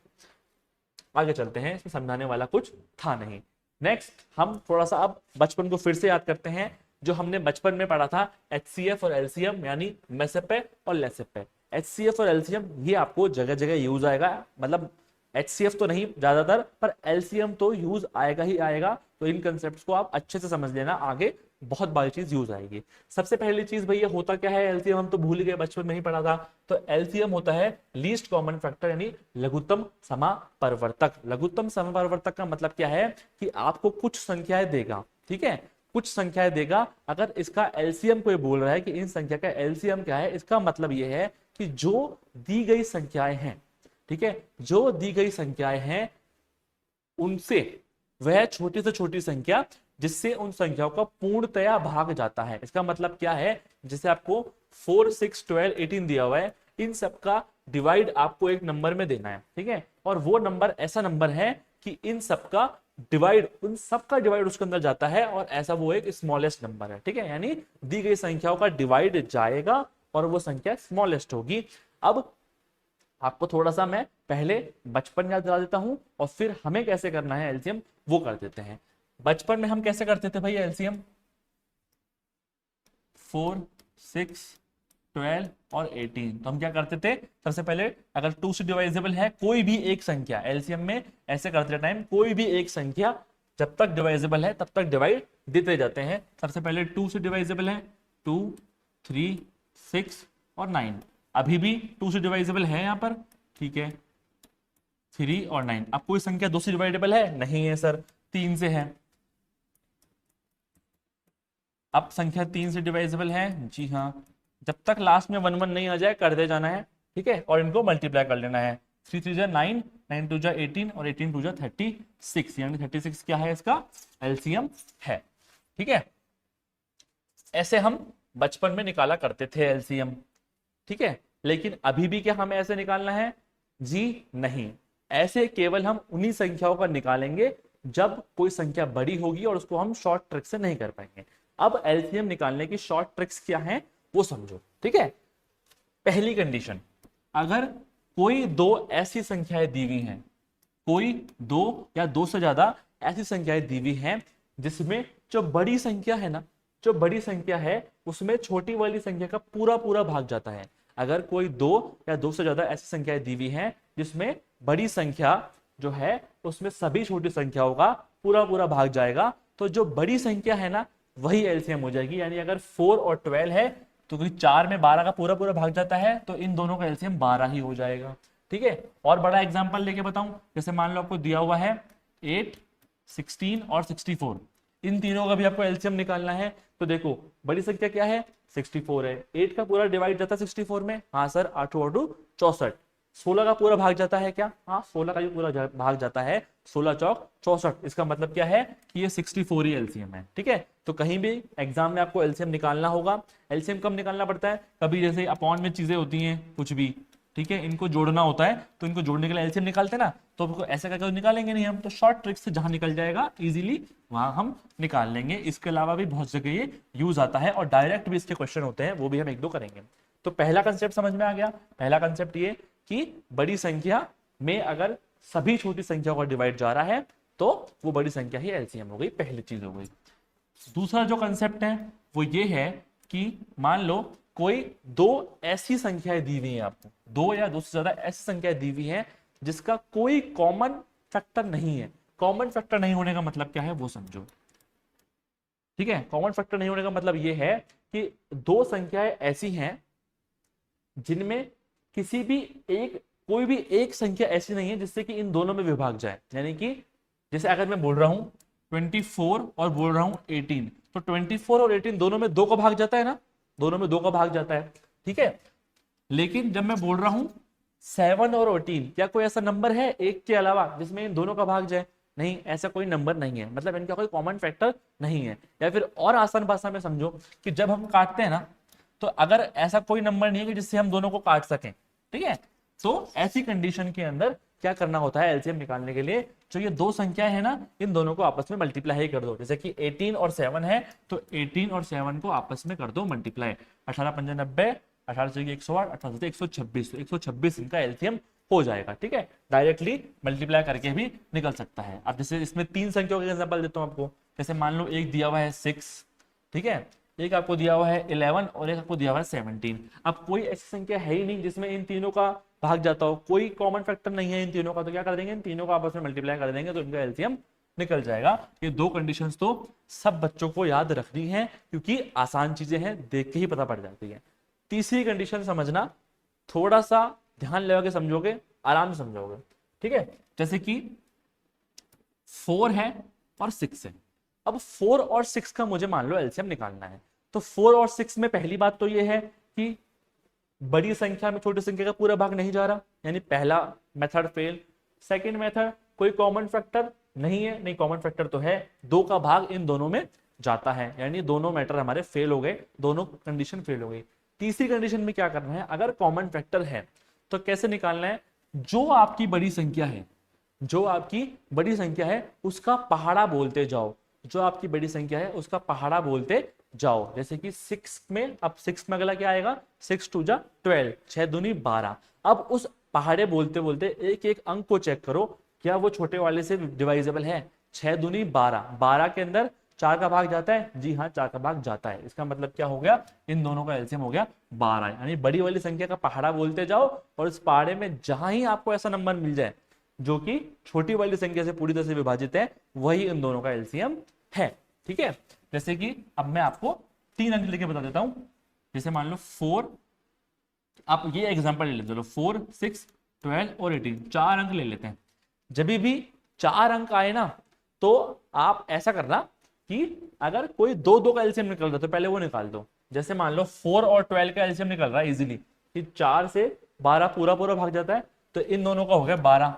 आगे चलते हैं, इसमें समझाने वाला कुछ था नहीं। नेक्स्ट हम थोड़ा सा अब बचपन को फिर से याद करते हैं, जो हमने बचपन में पढ़ा था एचसीएफ और एलसीएम, यानी मेसेपे और लेसेपे। एचसीएफ और एलसीएम ये आपको जगह जगह यूज आएगा, मतलब एचसीएफ तो नहीं ज्यादातर, पर एलसीएम तो यूज आएगा ही आएगा। तो इन कंसेप्ट को आप अच्छे से समझ लेना, आगे बहुत बारी चीज यूज आएगी। सबसे पहली चीज भैया होता क्या है एलसीएम, हम तो भूल गए, बचपन में ही पढ़ा था। तो एलसीएम होता है लीस्ट कॉमन फैक्टर, यानी लघुत्तम समापरिवर्तक। लघुत्तम समापरिवर्तक का मतलब क्या है कि आपको कुछ संख्याएं देगा, ठीक है, कुछ संख्याएं देगा। अगर इसका एलसीएम कोई बोल रहा है कि इन संख्या का एलसीएम क्या है, इसका मतलब यह है कि जो दी गई संख्याएं हैं, ठीक है, जो दी गई संख्याएं हैं उनसे वह छोटी से छोटी संख्या जिससे उन संख्याओं का पूर्णतया भाग जाता है। इसका मतलब क्या है, जैसे आपको 4 6 12 18 दिया हुआ है, इन सबका डिवाइड आपको एक नंबर में देना है, ठीक है, और वो नंबर ऐसा नंबर है कि इन सबका डिवाइड, उन सबका डिवाइड उसके अंदर जाता है, और ऐसा वो एक स्मॉलेस्ट नंबर है। ठीक है, यानी दी गई संख्याओं का डिवाइड जाएगा और वो संख्या स्मॉलेस्ट होगी। अब आपको थोड़ा सा मैं पहले बचपन याद दिला देता हूं और फिर हमें कैसे करना है एलसीएम वो कर देते हैं। बचपन में हम कैसे करते थे भाई एलसीएम? 4 6 12 और 18। तो हम क्या करते थे, सबसे पहले अगर 2 से डिवाइजेबल है कोई भी एक संख्या, एलसीएम में ऐसे करते टाइम कोई भी एक संख्या जब तक डिवाइजेबल है तब तक डिवाइड देते जाते हैं। सबसे पहले 2 से डिवाइजेबल है, 2 3 6 और 9। अभी भी 2 से डिवाइजेबल है यहां पर, ठीक है, 3 और 9। अब कोई संख्या 2 से डिवाइडेबल है? नहीं है सर, 3 से है। अब संख्या 3 से डिवाइजेबल है, जी हाँ, जब तक लास्ट में 1 1 नहीं आ जाए करते जाना है, ठीक है, और इनको मल्टीप्लाई कर लेना है। 3 3 जा 9, 9 2 जा 18 और 18 2 जा 36, यानी 36 क्या है इसका एलसीएम है। ठीक है, ऐसे हम बचपन में निकाला करते थे एलसीएम। ठीक है, लेकिन अभी भी क्या हमें ऐसे निकालना है? जी नहीं, ऐसे केवल हम उन्हीं संख्याओं का निकालेंगे जब कोई संख्या बड़ी होगी और उसको हम शॉर्ट ट्रिक से नहीं कर पाएंगे। अब एलसीएम निकालने की शॉर्ट ट्रिक्स क्या हैं वो समझो। ठीक है, पहली कंडीशन, अगर कोई दो ऐसी संख्याएं दी हुई हैं, कोई दो या दो से ज्यादा ऐसी संख्याएं दी हुई हैं जिसमें जो बड़ी संख्या है ना, जो बड़ी संख्या है उसमें छोटी वाली संख्या का पूरा पूरा भाग जाता है। अगर कोई दो या दो से ज्यादा ऐसी संख्याएं दी हुई हैं जिसमें बड़ी संख्या जो है उसमें सभी छोटी संख्याओं का पूरा पूरा भाग जाएगा, तो जो बड़ी संख्या है ना वही एलसीएम हो जाएगी। यानी अगर 4 और 12 है तो 4 में 12 का पूरा पूरा भाग जाता है, तो इन दोनों का एलसीएम 12 ही हो जाएगा। ठीक है, और बड़ा एग्जांपल लेके बताऊं, जैसे मान लो आपको दिया हुआ है 8, 16 और 64, इन तीनों का भी आपको एलसीएम निकालना है। तो देखो बड़ी संख्या क्या है? 64 है। 8 का पूरा डिवाइड जाता है 64 में, हाँ सर 8 8 64। 16 का पूरा भाग जाता है क्या? हाँ 16 का भी पूरा भाग जाता है, 16 चौक 64। इसका मतलब क्या है कि ये 64 ही एलसीएम है। ठीक है, तो कहीं भी एग्जाम में आपको एलसीएम निकालना होगा। एलसीएम कब निकालना पड़ता है? कभी जैसे अपॉन में चीजें होती हैं कुछ भी, ठीक है, इनको जोड़ना होता है, तो इनको जोड़ने के लिए एलसीएम निकालते हैं ना, तो ऐसा करके निकालेंगे नहीं हम, तो शॉर्ट ट्रिक से जहां निकल जाएगा इजीली वहां हम निकाल लेंगे। इसके अलावा भी बहुत जगह ये यूज आता है और डायरेक्ट भी इसके क्वेश्चन होते हैं, वो भी हम एक दो करेंगे। तो पहला कंसेप्ट समझ में आ गया। पहला कंसेप्ट ये कि बड़ी संख्या में अगर सभी छोटी संख्याओं का डिवाइड जा रहा है तो वो बड़ी संख्या ही एलसीएम हो गई, पहली चीज हो गई। दूसरा जो कंसेप्ट है वो ये है कि मान लो कोई दो ऐसी संख्याएं दी हुई हैं आपको, दो या दो से ज्यादा ऐसी संख्याएं दी हुई हैं जिसका कोई कॉमन फैक्टर नहीं है। कॉमन फैक्टर नहीं होने का मतलब क्या है वो समझो। ठीक है, कॉमन फैक्टर नहीं होने का मतलब ये है कि दो संख्याएं ऐसी हैं जिनमें किसी भी एक, कोई भी एक संख्या ऐसी नहीं है जिससे कि इन दोनों में विभाग जाए। यानी कि जैसे अगर मैं बोल रहा हूं 24 और बोल रहा हूं 18, तो 24 और 18 दोनों में 2 का भाग जाता है ना, दोनों में 2 का भाग जाता है। ठीक है, लेकिन जब मैं बोल रहा हूं 7 और 18, क्या कोई ऐसा नंबर है एक के अलावा जिसमें इन दोनों का भाग जाए? नहीं, ऐसा कोई नंबर नहीं है, मतलब इनका कोई कॉमन फैक्टर नहीं है। या फिर और आसान भाषा में समझो कि जब हम काटते हैं ना, तो अगर ऐसा कोई नंबर नहीं है कि जिससे हम दोनों को काट सकें, ठीक है, तो ऐसी कंडीशन के अंदर क्या करना होता है एलसीएम निकालने के लिए? जो ये दो संख्या है ना, इन दोनों को आपस में मल्टीप्लाई कर दो। जैसे कि 18 और 7 है, तो 18 और 7 को आपस में कर दो मल्टीप्लाई। 18 पंजा 90, 18 से 108, 18 से 126, तो 126 इनका एलसीएम हो जाएगा। ठीक है, डायरेक्टली मल्टीप्लाई करके भी निकल सकता है। अब जैसे इसमें तीन संख्याओं का एग्जांपल देता हूं आपको। जैसे मान लो एक दिया हुआ है 6, ठीक है, एक आपको दिया हुआ है 11 और एक आपको दिया हुआ है 17। अब कोई ऐसी संख्या है ही नहीं जिसमें इन तीनों का भाग जाता हो, कोई कॉमन फैक्टर नहीं है इन तीनों का, तो क्या कर देंगे? इन तीनों को आपस में मल्टीप्लाई कर देंगे तो इनका एलसीएम निकल जाएगा। ये दो कंडीशंस तो सब बच्चों को याद रखनी है क्योंकि आसान चीजें हैं, देख के ही पता पड़ जाती है। तीसरी कंडीशन समझना, थोड़ा सा ध्यान लगा के समझोगे, आराम से समझोगे। ठीक है, जैसे कि 4 है और 6 है। अब 4 और 6 का मुझे मान लो एलसीएम निकालना है, तो 4 और 6 में पहली बात तो ये है कि बड़ी संख्या में छोटी संख्या का पूरा भाग नहीं जा रहा, यानी पहला मेथड फेल। सेकंड मेथड, कोई कॉमन फैक्टर नहीं है, नहीं कॉमन फैक्टर तो है, 2 का भाग इन दोनों में जाता है, यानी दोनों मैटर हमारे फेल हो गए, दोनों कंडीशन फेल हो गई। तीसरी कंडीशन में क्या करना है? अगर कॉमन फैक्टर है तो कैसे निकालना है? जो आपकी बड़ी संख्या है, जो आपकी बड़ी संख्या है उसका पहाड़ा बोलते जाओ, जो आपकी बड़ी संख्या है उसका पहाड़ा बोलते जाओ। जैसे कि 6 में, अब 6 में अगला क्या आएगा? 6 2 जा 12, 6 दूनी 12। अब उस पहाड़े बोलते बोलते एक एक अंक को चेक करो, क्या वो छोटे वाले से डिवाइजेबल है? 6 दूनी 12, 12 के अंदर 4 का भाग जाता है? जी हाँ, 4 का भाग जाता है। इसका मतलब क्या हो गया? इन दोनों का एलसीएम हो गया 12। यानी बड़ी वाली संख्या का पहाड़ा बोलते जाओ और इस पहाड़े में जहां ही आपको ऐसा नंबर मिल जाए जो कि छोटी वाली संख्या से पूरी तरह से विभाजित है, वही इन दोनों का एलसीएम है। ठीक है, जैसे कि अब मैं आपको 3 अंक लेके बता देता हूं। जैसे मान लो 4, आप ये एग्जांपल ले लेते, चलो 4, 6, 12 और 18, 4 अंक ले लेते हैं। जब भी 4 अंक आए ना, तो आप ऐसा करना कि अगर कोई 2 का एलसीएम निकल रहा है तो पहले वो निकाल दो। जैसे मान लो 4 और 12 का एलसीएम निकल रहा है इजीली, कि 4 से 12 पूरा पूरा भाग जाता है, तो इन दोनों का हो गया 12।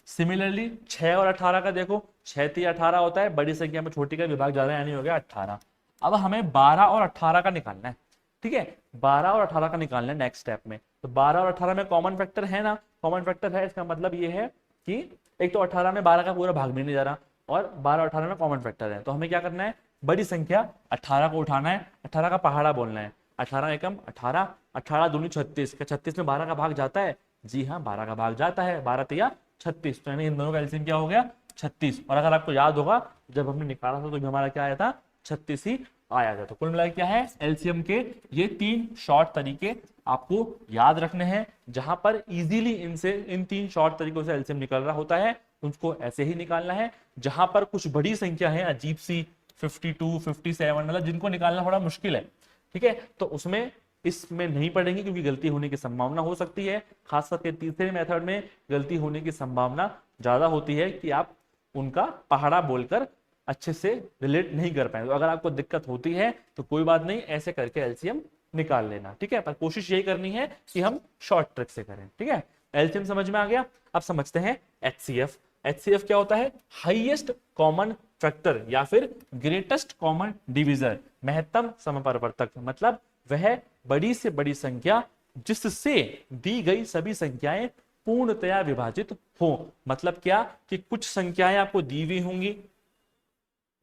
सिमिलरली 6 और 18 का देखो, 6 3 18 होता है, बड़ी संख्या में छोटी का विभाग ज्यादा यानी हो गया 18। अब हमें 12 और 18 का निकालना है, ठीक है, 12 और 18 का निकालना है नेक्स्ट स्टेप में। तो 12 और 18 में कॉमन फैक्टर है ना, कॉमन फैक्टर है, इसका मतलब ये है कि एक तो 18 में 12 का पूरा भाग भी नहीं जा रहा और 12 और 18 में कॉमन फैक्टर है, तो हमें क्या करना है, बड़ी संख्या 18 को उठाना है, 18 का पहाड़ा बोलना है। 18 एकम 18, 18 दूनी 36, क्या 36 में 12 का भाग जाता है? जी हाँ, 12 का भाग जाता है, 12 तिया 36, तो यानी इन दोनों का एलसीएम क्या हो गया? 36। और अगर आपको याद होगा जब हमने निकाला था तो भी हमारा क्या आया था? 36 ही आया था। तो कुल मिलाकर क्या है, एलसीएम के ये 3 शॉर्ट तरीके आपको याद रखने हैं, जहां पर इजीली इनसे इन 3 शॉर्ट तरीकों से एलसीएम निकल रहा होता है, उसको ऐसे ही निकालना है। जहां पर कुछ बड़ी संख्या है अजीब सी 52, 57, मतलब जिनको निकालना थोड़ा मुश्किल है, ठीक है, तो उसमें इसमें नहीं पढ़ेंगे क्योंकि गलती होने की संभावना हो सकती है। खास करके तीसरे मेथड में गलती होने की संभावना ज्यादा होती है कि आप उनका पहाड़ा बोलकर अच्छे से रिलेट नहीं कर पाए। तो अगर आपको दिक्कत होती है तो कोई बात नहीं, ऐसे करके एलसीएम निकाल लेना, ठीक है, पर कोशिश यही करनी है कि हम शॉर्ट ट्रिक से करें, ठीक है। एलसीएम समझ में आ गया। अब समझते हैं एचसीएफ। एचसीएफ क्या होता है? हाईएस्ट कॉमन फैक्टर या फिर ग्रेटेस्ट कॉमन डिविजर, महत्तम समपरिवर्तक, मतलब वह बड़ी से बड़ी संख्या जिससे दी गई सभी संख्याएं पूर्णतया विभाजित हो। मतलब क्या कि कुछ संख्याएं आपको दी हुई होंगी,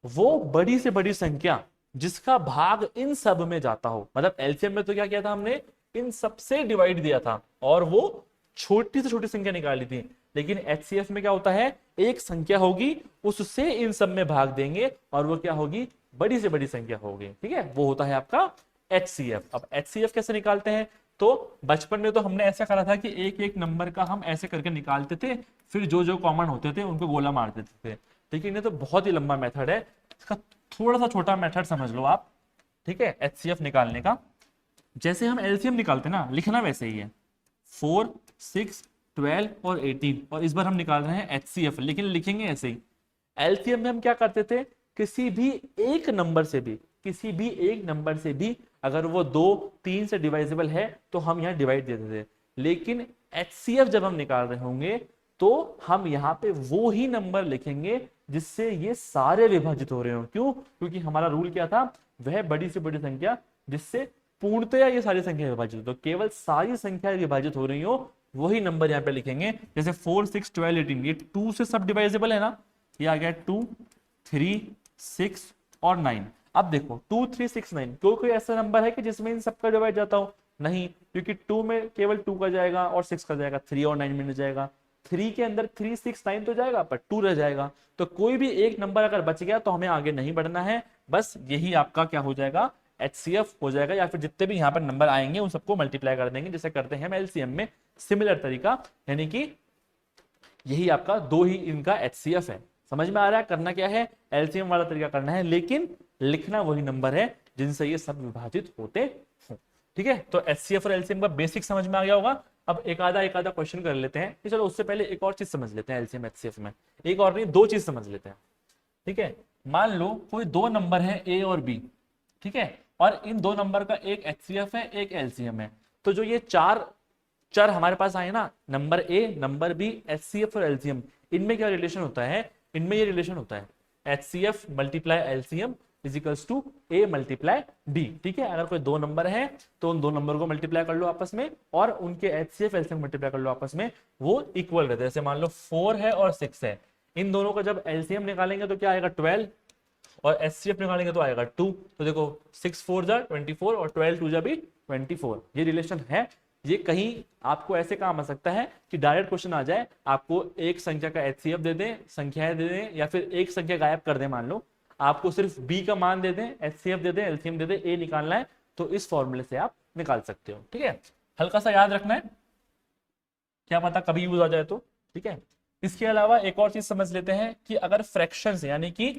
वो बड़ी से बड़ी संख्या जिसका भाग इन सब में जाता हो। मतलब एलसीएम में तो क्या किया था हमने, इन सब से डिवाइड दिया था और वो छोटी से छोटी संख्या निकाली थी। लेकिन एचसीएफ में क्या होता है, एक संख्या होगी उससे इन सब में भाग देंगे और वो क्या होगी, बड़ी से बड़ी संख्या होगी, ठीक है, वो होता है आपका एचसीएफ। अब एचसीएफ कैसे निकालते हैं? तो बचपन में तो हमने ऐसा करा था कि एक एक नंबर का हम ऐसे करके निकालते थे, फिर जो जो कॉमन होते थे उनको गोला मार देते थे। लेकिन ये तो बहुत ही लंबा मेथड है, इसका थोड़ा सा छोटा मेथड समझ लो आप, ठीक है, एचसीएफ निकालने का। जैसे हम एलसीएम निकालते ना, लिखना वैसे ही है, 4, 6, 12 और 18, और इस बार हम निकाल रहे हैं एचसीएफ, लेकिन लिखेंगे ऐसे ही। एलसीएम में हम क्या करते थे, किसी भी एक नंबर से भी, किसी भी एक नंबर से भी अगर वो 2, 3 से डिवाइजेबल है तो हम यहाँ डिवाइड देते थे। लेकिन एचसीएफ जब हम निकाल रहे होंगे तो हम यहाँ पे वो ही नंबर लिखेंगे जिससे ये सारे विभाजित हो रहे हो। क्यों? क्योंकि हमारा रूल क्या था, वह बड़ी से बड़ी संख्या जिससे पूर्णतया ये सारी संख्या विभाजित हो, तो केवल सारी संख्या विभाजित हो रही हो वही नंबर यहाँ पे लिखेंगे। जैसे 4, 6, 12, 18, ये 2 से सब डिवाइजेबल है ना, ये आ गया 2, 3, 6 और 9। अब देखो 2, 3, 6, 9, कोई ऐसा नंबर है कि जिसमें इन सबका डिवाइड जाता हो? नहीं, क्योंकि 2 में केवल 2 का जाएगा और 6 का जाएगा, 3 और 9 में नहीं जाएगा। 3 के अंदर 3, 6, 9 तो जाएगा पर 2 रह जाएगा। तो कोई भी एक नंबर अगर बच गया तो हमें आगे नहीं बढ़ना है, बस यही आपका क्या हो जाएगा, एचसीएफ हो जाएगा। या फिर जितने भी यहाँ पर नंबर आएंगे उन सबको मल्टीप्लाई कर देंगे, जैसे करते हैं हम एलसीएम में, सिमिलर तरीका, यानी कि यही आपका दो ही इनका एचसीएफ है। समझ में आ रहा है? करना क्या है, एलसीएम वाला तरीका करना है, लेकिन लिखना वही नंबर है जिनसे ये सब विभाजित होते हो, ठीक है। तो एचसीएफ और एलसीएम का बेसिक समझ में आ गया होगा। अब एक आधा क्वेश्चन कर लेते हैं कि चलो उससे पहले एक और चीज समझ लेते हैं एलसीएम एचसीएफ में, एक और नहीं दो चीज समझ लेते हैं, ठीक है। मान लो कोई दो नंबर है ए और बी, ठीक है, और इन दो नंबर का एक एचसीएफ है एक एलसीएम है। तो जो ये चार चर हमारे पास आए ना, number A, number B, HCF और एलसीएम, इनमें क्या रिलेशन होता है? इनमें ये रिलेशन होता है HCF multiply LCM is equals to A multiply B, ठीक है। अगर कोई दो नंबर है तो उन दो नंबर को मल्टीप्लाई कर लो आपस में और उनके एचसीएफ एलसीएम मल्टीप्लाई कर लो आपस में, वो इक्वल रहते हैं। जैसे मान लो 4 है और 6 है, इन दोनों का जब एलसीएम निकालेंगे तो क्या आएगा 12 और एचसीएफ निकालेंगे तो आएगा 2। तो देखो 6 4 जा 24 और 12 2 जा भी 24, ये रिलेशन है। ये कहीं आपको ऐसे काम आ सकता है कि डायरेक्ट क्वेश्चन आ जाए, आपको एक संख्या का एचसीएफ दे दें, संख्याएं दे दें, या फिर एक संख्या गायब कर दें, मान लो आपको सिर्फ बी का मान दे दें, एचसीएफ दे दें, एलसीएम दे दें, ए निकालना है, तो इस फॉर्मूले से आप निकाल सकते हो, ठीक है। हल्का सा याद रखना है, क्या पता कभी यूज आ जाए तो, ठीक है। इसके अलावा एक और चीज समझ लेते हैं कि अगर फ्रैक्शंस यानी कि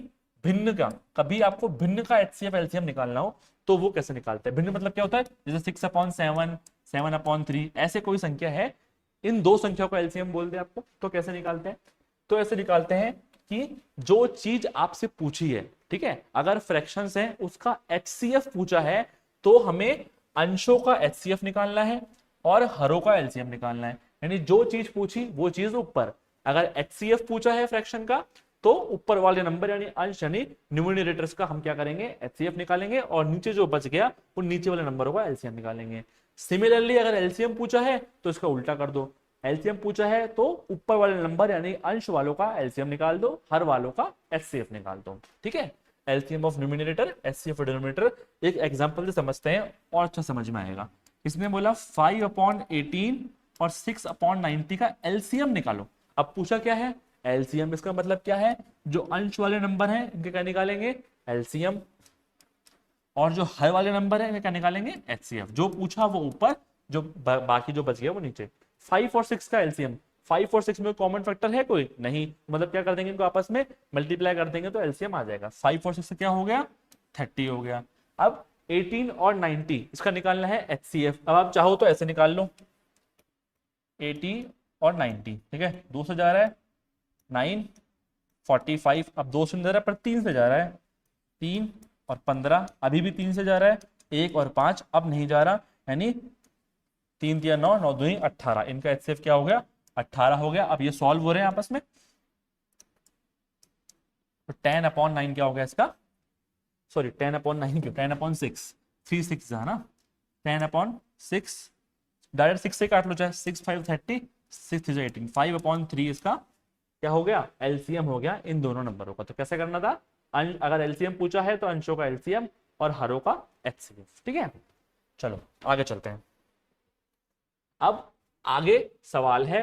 भिन्न का, कभी आपको भिन्न का एचसीएफ एलसीएम निकालना हो तो वो कैसे निकालते हैं? भिन्न मतलब क्या होता है? जैसे 6/7, 7/3, ऐसे कोई संख्या है, इन दो संख्याओं का एलसीएम बोल दे आपको, तो कैसे निकालते हैं? तो ऐसे निकालते हैं कि जो चीज आपसे पूछी है, ठीक है, अगर फ्रैक्शंस है उसका एचसीएफ पूछा है तो हमें अंशों का एचसीएफ निकालना है और हरों का एलसीएम निकालना है। यानी जो चीज पूछी वो चीज ऊपर। अगर एचसीएफ पूछा है फ्रैक्शन का तो ऊपर वाले नंबर यानी अंश यानी न्यूमरेटर्स का हम क्या करेंगे, एचसीएफ निकालेंगे, और नीचे जो बच गया वो नीचे वाले नंबरों का एलसीएम निकालेंगे। सिमिलरली अगर एलसीएम पूछा है तो इसका उल्टा कर दो, एलसीएम पूछा है तो ऊपर वाले नंबर यानी अंश वालों का एलसीएम निकाल दो, हर वालों का एचसीएफ निकाल दो। ठीक है, LCM of numerator HCF of denominator. एक एग्जांपल से समझते हैं और अच्छा समझ में आएगा। इसने बोला 5/18 और 6/90 का एलसीएम निकालो। अब पूछा क्या है, एलसीएम, इसका मतलब क्या है, जो अंश वाले नंबर हैं इनके क्या निकालेंगे, एलसीएम, और जो हर वाले नंबर है इनके क्या निकालेंगे, एचसीएफ। जो पूछा वो ऊपर, जो बाकी जो बच गया वो नीचे। 5 और 6 का एलसीएम, 5 और 6 में कॉमन फैक्टर है कोई नहीं, मतलब क्या कर देंगे इनको आपस में मल्टीप्लाई कर देंगे तो एलसीएम आ जाएगा। 5 और 6 से क्या हो गया, 30 हो गया। अब 18 और 90 इसका निकालना है एचसीएफ। अब आप चाहो तो ऐसे निकाल लो, 80 और 90, ठीक है, 2 से जा रहा है 9, 45, अब 2 से नहीं जा रहा है पर 3 से जा रहा है, 3 और 15, अभी भी 3 से जा रहा है, 1 और 5 अब नहीं जा रहा, यानी 3 या 9, 9 2 18, इनका एचसीएफ क्या हो गया, 18 हो गया। अब ये सॉल्व हो रहे हैं आपस में, तो 10/9 क्या हो गया इसका, सॉरी 10/9 क्यों, 10/6, 3 6 है ना, 10/6, डायरेक्ट 6 से काट लो, चाहे 6 5 30, 6 3 18, 5/3 इसका क्या हो गया, एलसीएम हो गया इन दोनों नंबरों का। तो कैसे करना था, अगर एलसीएम पूछा है तो अंशों का एलसीएम और हरों का एचसीएफ। ठीक है, चलो आगे चलते हैं। अब आगे सवाल है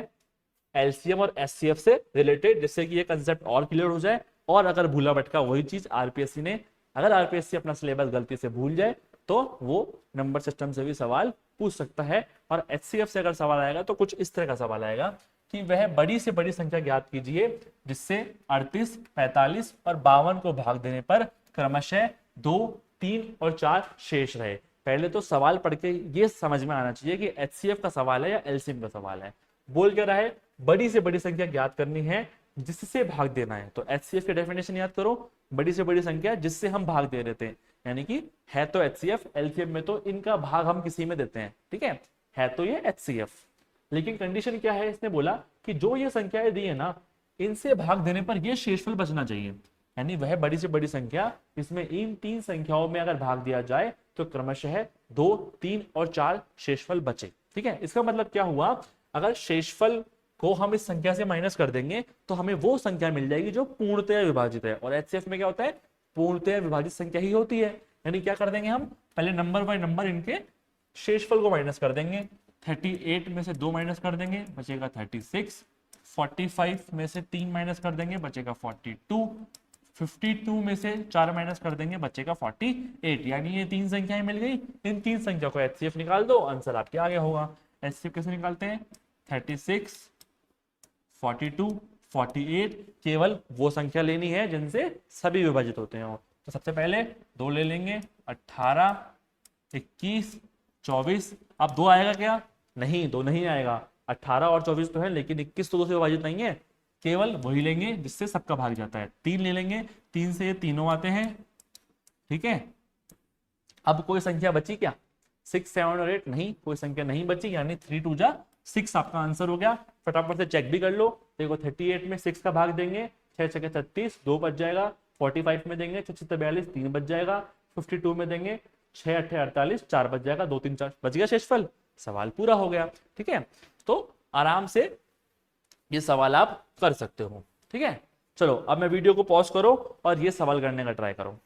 एलसीएम और एचसीएफ से रिलेटेड, जिससे कि ये कंसेप्ट और क्लियर हो जाए, और अगर भूला भटका वही चीज आरपीएससी ने, अगर आरपीएससी अपना सिलेबस गलती से भूल जाए तो वो नंबर सिस्टम से भी सवाल पूछ सकता है। और एचसीएफ से अगर सवाल आएगा तो कुछ इस तरह का सवाल आएगा कि वह बड़ी से बड़ी संख्या ज्ञात कीजिए जिससे 38, 45 और 52 को भाग देने पर क्रमशः 2, 3 और 4 शेष रहे। पहले तो सवाल पढ़ के ये समझ में आना चाहिए कि एचसीएफ का सवाल है या एलसीएम का सवाल है। बोल क्या रहा है, बड़ी से बड़ी संख्या ज्ञात करनी है जिससे भाग देना है। तो एचसीएफ की डेफिनेशन याद करो, बड़ी से बड़ी संख्या जिससे हम भाग दे रहे थे, यानी कि है तो एचसीएफ, एलसीएम में तो इनका भाग हम किसी में देते हैं। ठीक है तो ये एचसीएफ, लेकिन कंडीशन क्या है, इसने बोला कि जो ये संख्याएं दी है ना, इनसे भाग देने पर ये शेषफल बचना चाहिए, यानी वह बड़ी से बड़ी संख्या इसमें इन 3 संख्याओं में अगर भाग दिया जाए तो क्रमशः 2, 3 और 4 शेषफल बचे। ठीक है, इसका मतलब क्या हुआ, अगर शेषफल को हम इस संख्या से माइनस कर देंगे तो हमें वो संख्या मिल जाएगी जो पूर्णतया विभाजित है, और एचसीएफ में क्या होता है, पूर्णतया विभाजित संख्या ही होती है। यानी क्या कर देंगे हम, पहले नंबर बाय नंबर इनके शेषफल को माइनस कर देंगे। 38 में से 2 माइनस कर देंगे, बचेगा 36, 45 में से 3 माइनस कर देंगे, बचेगा 42, 52 में से 4 माइनस कर देंगे, बचेगा 48। यानी ये 3 संख्याएं मिल गई, इन 3 संख्या को एचसीएफ निकाल दो, आंसर आपके आगे होगा। एचसीएफ कैसे निकालते हैं, 36, 42, 48, केवल वो संख्या लेनी है जिनसे सभी विभाजित होते हैं। तो सबसे पहले 2 ले लेंगे, 18, 21, 24, अब 2 आएगा क्या, नहीं 2 नहीं आएगा, 18 और 24 तो है, लेकिन 21 तो 2 से विभाजित नहीं है, केवल वही लेंगे जिससे सबका भाग जाता है। 3 ले लेंगे, 3 से ये तीनों आते हैं। ठीक है, अब कोई संख्या बची क्या, 6, 7 और 8, नहीं कोई संख्या नहीं बची, यानी 3 2 जा 6 आपका आंसर हो गया। फटाफट से चेक भी कर लो, देखो 38 में 6 का भाग देंगे, 6 6 36, 2 बच जाएगा। 45 में देंगे 6 6 42, 3 बच जाएगा। 52 में देंगे 6 8 48, 4 बच जाएगा, 2 3 4 बच गया शेषफल, सवाल पूरा हो गया। ठीक है, तो आराम से ये सवाल आप कर सकते हो। ठीक है, चलो अब मैं वीडियो को पॉज करो और ये सवाल करने का ट्राई करो।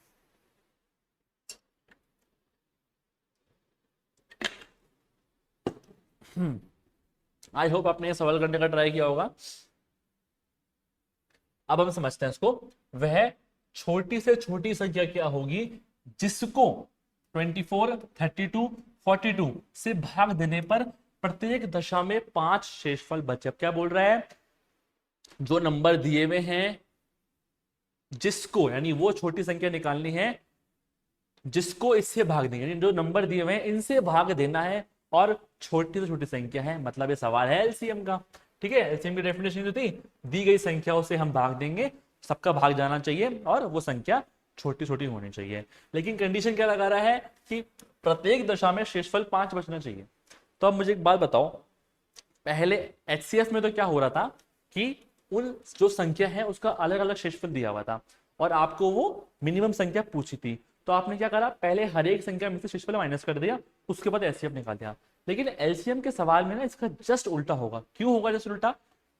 आई होप आपने ये सवाल करने का ट्राई किया होगा। अब हम समझते हैं इसको, वह छोटी से छोटी संख्या क्या होगी जिसको 24, 32, 42 से भाग देने पर प्रत्येक दशा में 5 शेषफल बचे। अब क्या बोल रहा है, जो नंबर दिए हुए हैं जिसको, यानी वो छोटी संख्या निकालनी है जिसको इससे भाग देंगे, यानी जो नंबर दिए हुए हैं इनसे भाग देना है, और छोटी से छोटी संख्या है, मतलब ये सवाल है एलसीएम का। ठीक है, एलसीएम की डेफिनेशन जो थी, दी गई संख्याओं से हम भाग देंगे, सबका भाग जाना चाहिए और वो संख्या छोटी छोटी होनी चाहिए। लेकिन कंडीशन क्या लगा रहा है कि प्रत्येक दशा में शेषफल 5 बचना चाहिए। तो अब मुझे एक बात बताओ, पहले एचसीएफ में तो क्या हो रहा था कि उन जो संख्या है उसका अलग अलग शेषफल दिया हुआ था और आपको वो मिनिमम संख्या पूछी थी, तो आपने क्या करा, पहले हर एक संख्या में से शेषफल माइनस कर दिया, उसके बाद एलसीएम निकाल दिया। लेकिन एलसीएम के सवाल में ना इसका जस्ट उल्टा होगा। क्यों होगा जस्ट उल्टा?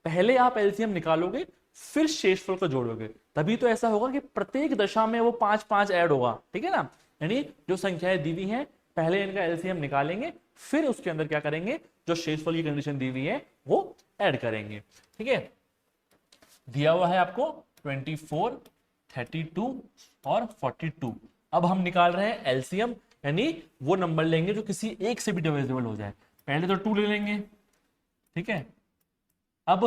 पहले आप एलसीएम निकालोगे फिर शेषफल को जोड़ोगे, तभी तो ऐसा होगा कि प्रत्येक दशा में वो 5 5 ऐड होगा, ठीक है ना। यानी जो संख्याएं दी हुई हैं पहले इनका एलसीएम निकालेंगे, फिर उसके अंदर क्या करेंगे, जो शेषफल की कंडीशन दी हुई है वो ऐड करेंगे, ठीक है। दिया हुआ है आपको 24, 32 और 42। अब हम निकाल रहे हैं एलसीएम, यानी वो नंबर लेंगे जो किसी एक से भी डिविजिबल हो जाए। पहले तो 2 ले लेंगे, ठीक है। अब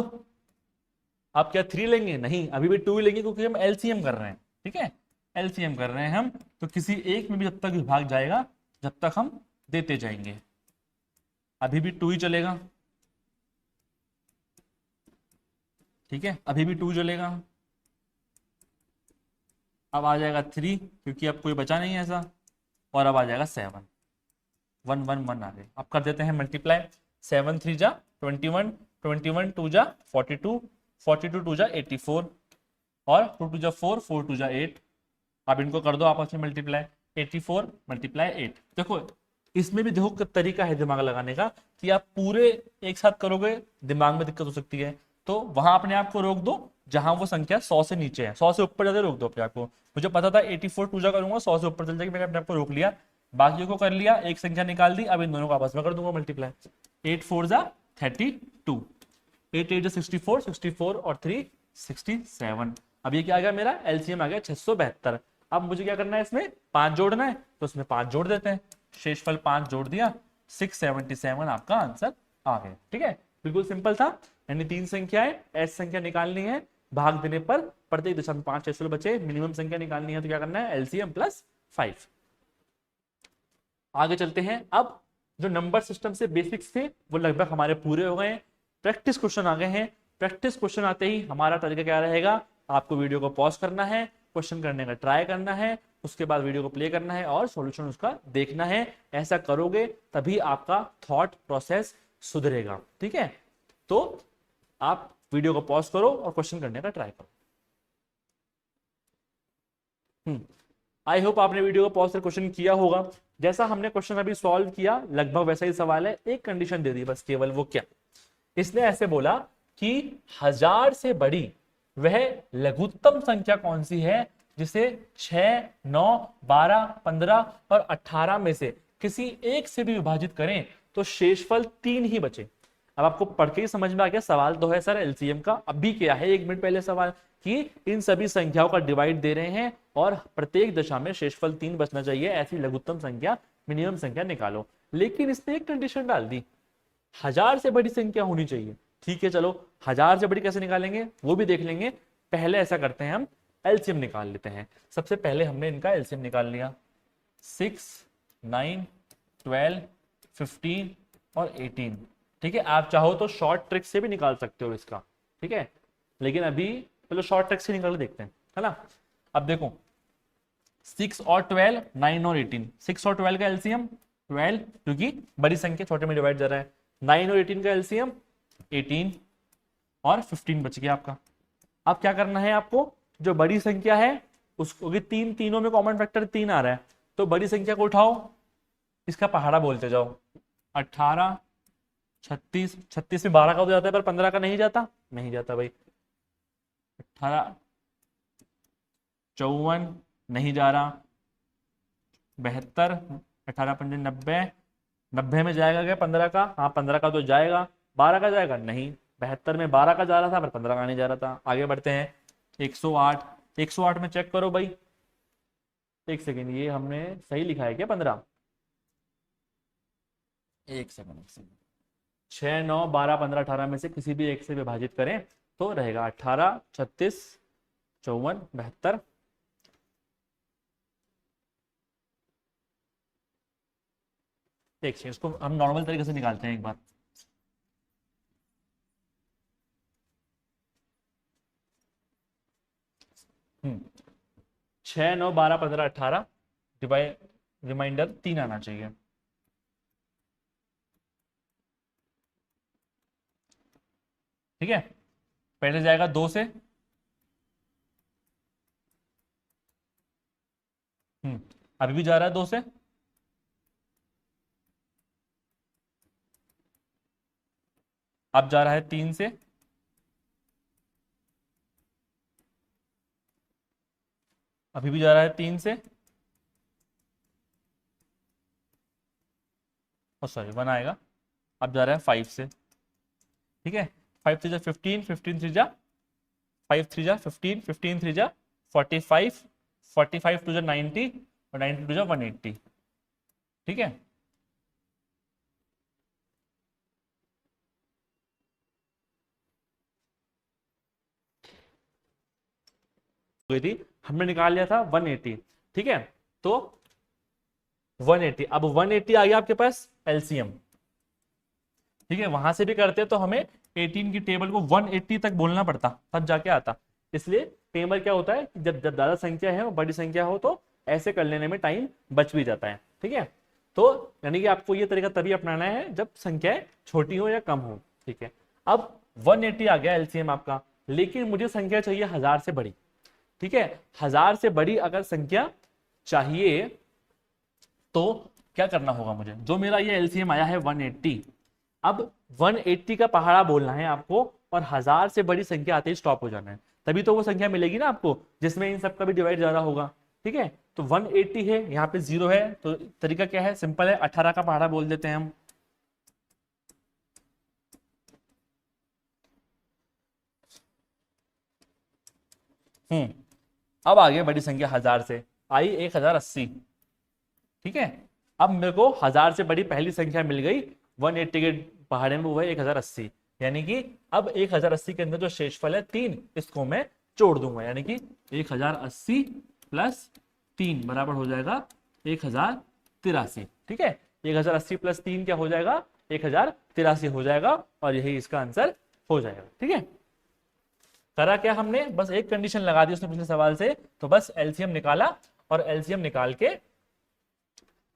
आप क्या 3 लेंगे? नहीं, अभी भी 2 ही लेंगे क्योंकि हम एलसीएम कर रहे हैं, ठीक है। एलसीएम कर रहे हैं हम, तो किसी एक में भी जब तक विभाग जाएगा जब तक हम देते जाएंगे। अभी भी 2 ही चलेगा, ठीक है, अभी भी 2 चलेगा। अब आ जाएगा 3 क्योंकि अब कोई बचा नहीं है ऐसा, और अब आ जाएगा 7, 1 1 1 आ गए। अब कर देते हैं मल्टीप्लाई, 7 3 जा 21, 21 2 जा 42, 42 2 जा 84 और 2 2 जा 4, 4 2 जा 8। अब इनको कर दो आपस में मल्टीप्लाई, 84 मल्टीप्लाई 8। देखो इसमें भी देखो तरीका है दिमाग लगाने का, कि आप पूरे एक साथ करोगे दिमाग में दिक्कत हो सकती है, तो वहां अपने आप को रोक दो जहां वो संख्या 100 से नीचे है, 100 से ऊपर ज्यादा रोक दो अपने आप को। मुझे पता था 84 टू जा करूंगा 100 से ऊपर चल जाएगी, मैंने अपने आप को रोक लिया, बाकी को कर लिया, एक संख्या निकाल दी। अब इन दोनों को आपस में कर दूंगा मल्टीप्लाई, 8 4 जा 32, 8 8 जा 64, 64 और 3 67। अब ये क्या आ गया, मेरा एलसीएम आ गया 672। अब मुझे क्या करना है, इसमें 5 जोड़ना है, तो इसमें 5 जोड़ देते हैं, शेषफल 5 जोड़ दिया, 677 आपका आंसर आ गया, ठीक है। बिल्कुल सिंपल था, यानी 3 संख्याएं, एस संख्या निकालनी है, भाग देने पर प्रत्येक दशा में 5 शेषफल बचे, मिनिमम संख्या निकालनी है, तो क्या करना है, एलसीएम प्लस 5। आगे चलते हैं। अब जो नंबर सिस्टम से बेसिक्स थे वो लगभग हमारे पूरे हो गए हैं, प्रैक्टिस क्वेश्चन आ गए हैं। प्रैक्टिस क्वेश्चन आते ही हमारा तरीका क्या रहेगा, आपको वीडियो को पॉज करना है, क्वेश्चन करने का ट्राई करना है, उसके बाद वीडियो को प्ले करना है और सॉल्यूशन उसका देखना है। ऐसा करोगे तभी आपका थॉट प्रोसेस सुधरेगा, ठीक है। तो आप वीडियो को पॉज करो और क्वेश्चन करने का ट्राई करो। आई होप आपने वीडियो को पॉज कर क्वेश्चन किया होगा। जैसा हमने क्वेश्चन अभी सॉल्व किया लगभग वैसा ही सवाल है, एक कंडीशन दे दी बस केवल, वो क्या, इसने ऐसे बोला कि 1000 से बड़ी वह लघुत्तम संख्या कौन सी है जिसे 6, 9, 12, 15 और 18 में से किसी एक से भी विभाजित करें तो शेषफल 3 ही बचे। अब आपको पढ़ के ही समझ में आ गया, सवाल तो है सर एलसीएम का, अभी क्या है 1 मिनट पहले सवाल कि इन सभी संख्याओं का डिवाइड दे रहे हैं और प्रत्येक दशा में शेषफल 3 बचना चाहिए, ऐसी लघुत्तम संख्या मिनिमम संख्या निकालो। लेकिन इसने एक कंडीशन डाल दी, 1000 से बड़ी संख्या होनी चाहिए। ठीक है चलो 1000 से बड़ी कैसे निकालेंगे वो भी देख लेंगे, पहले ऐसा करते हैं हम एलसीएम निकाल लेते हैं। सबसे पहले हमने इनका एलसीएम निकाल लिया, 6, 9, 12, 15 और 18, ठीक है। आप चाहो तो शॉर्ट ट्रिक से भी निकाल सकते हो इसका, ठीक है, लेकिन अभी चलो शॉर्ट ट्रिक से निकाल के देखते हैं, है ना। अब देखो 6 और 12, 9 और 18, 6 और 12 का एलसीएम 12 क्योंकि बड़ी संख्या छोटे में डिवाइड जा रहा है, 9 और 18 का एलसीएम 18 और 15 बच गया आपका। अब क्या करना है आपको, जो बड़ी संख्या है उसको, तीन तीनों में कॉमन फैक्टर 3 आ रहा है, तो बड़ी संख्या को उठाओ, इसका पहाड़ा बोलते जाओ, 18, 36, 36 में 12 का हो जाता है पर 15 का नहीं जाता, नहीं जाता भाई, 18, 54 नहीं जा रहा, 72, 18 पंजे 90, 90 में जाएगा क्या 15 का, हाँ 15 का तो जाएगा, 12 का जाएगा नहीं, 72 में 12 का जा रहा था पर 15 का नहीं जा रहा था। आगे बढ़ते हैं 108, 108 में चेक करो भाई, एक सेकेंड ये हमने सही लिखा है क्या 15, एक सेकेंड 6, 9, 12, 15, 18 में से किसी भी एक से विभाजित करें तो रहेगा 18, 36, 54, 72। देखिए इसको हम नॉर्मल तरीके से निकालते हैं एक बार, हम्म 6, 9, 12, 15, 18 डिवाइड, रिमाइंडर 3 आना चाहिए, ठीक है, पहले जाएगा 2 से, अभी भी जा रहा है 2 से, अब जा रहा है 3 से, अभी भी जा रहा है 3 से, और सॉरी 1 आएगा, अब जा रहा है 5 से। ठीक है, 5 3 जा 15, 15 3 जा 5 3 जा 15, 15 3 जा 45, 45 2 जा 90, और 90 2 जा 180। ठीक है, गई थी, हमने निकाल लिया था 180। ठीक है, तो 180, अब 180 आ गया आपके पास एलसीएम। ठीक है, वहां से भी करते तो हमें 18 की टेबल को 180 तक बोलना पड़ता, तब जाके आता। इसलिए कई बार क्या होता है, जब जब ज्यादा संख्या है और बड़ी संख्या हो तो ऐसे कर लेने में टाइम बच भी जाता है। ठीक है, तो यानी कि आपको ये तरीका तभी अपनाना है जब संख्याएं छोटी हो या कम हो। ठीक है, अब 180 आ गया एलसीएम आपका, लेकिन मुझे संख्या चाहिए 1000 से बड़ी। ठीक है, 1000 से बड़ी अगर संख्या चाहिए तो क्या करना होगा मुझे, जो मेरा ये एलसीएम आया है 180, अब 180 का पहाड़ा बोलना है आपको, और 1000 से बड़ी संख्या आते ही स्टॉप हो जाना है, तभी तो वो संख्या मिलेगी ना आपको जिसमें इन सब का भी डिवाइड ज्यादा होगा। ठीक है, तो 180 है, यहाँ पे 0 है, तो तरीका क्या है, सिंपल है, 18 का पहाड़ा बोल देते हैं हम। अब आगे बड़ी संख्या 1000 से आई 1080। ठीक है, अब मेरे को 1000 से बड़ी पहली संख्या मिल गई 180 के पहाड़े में, वो है 1080, यानी कि अब 1080 के अंदर जो शेषफल है 3, इसको मैं जोड़ दूंगा, यानी कि 1080 प्लस 3 बराबर हो जाएगा 1083। ठीक है, 1080 प्लस 3 क्या हो जाएगा, 1083 हो जाएगा, और यही इसका आंसर हो जाएगा। ठीक है, करा क्या हमने, बस एक कंडीशन लगा दी उसने पिछले सवाल से, तो बस एलसीएम निकाला, और एलसीएम निकाल के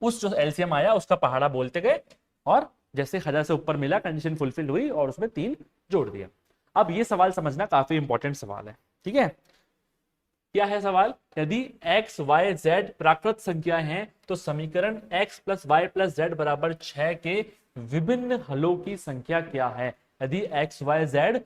उस जो एलसीएम आया उसका पहाड़ा बोलते गए, और जैसे 1000 से ऊपर मिला कंडीशन फुलफिल हुई और उसमें 3 जोड़ दिया। अब ये सवाल समझना काफी इंपॉर्टेंट सवाल है। ठीक है, क्या है सवाल, यदि x y z प्राकृत संख्या हैं तो समीकरण x plus Y plus Z बराबर 6 के विभिन्न हलों की संख्या क्या है। यदि x y z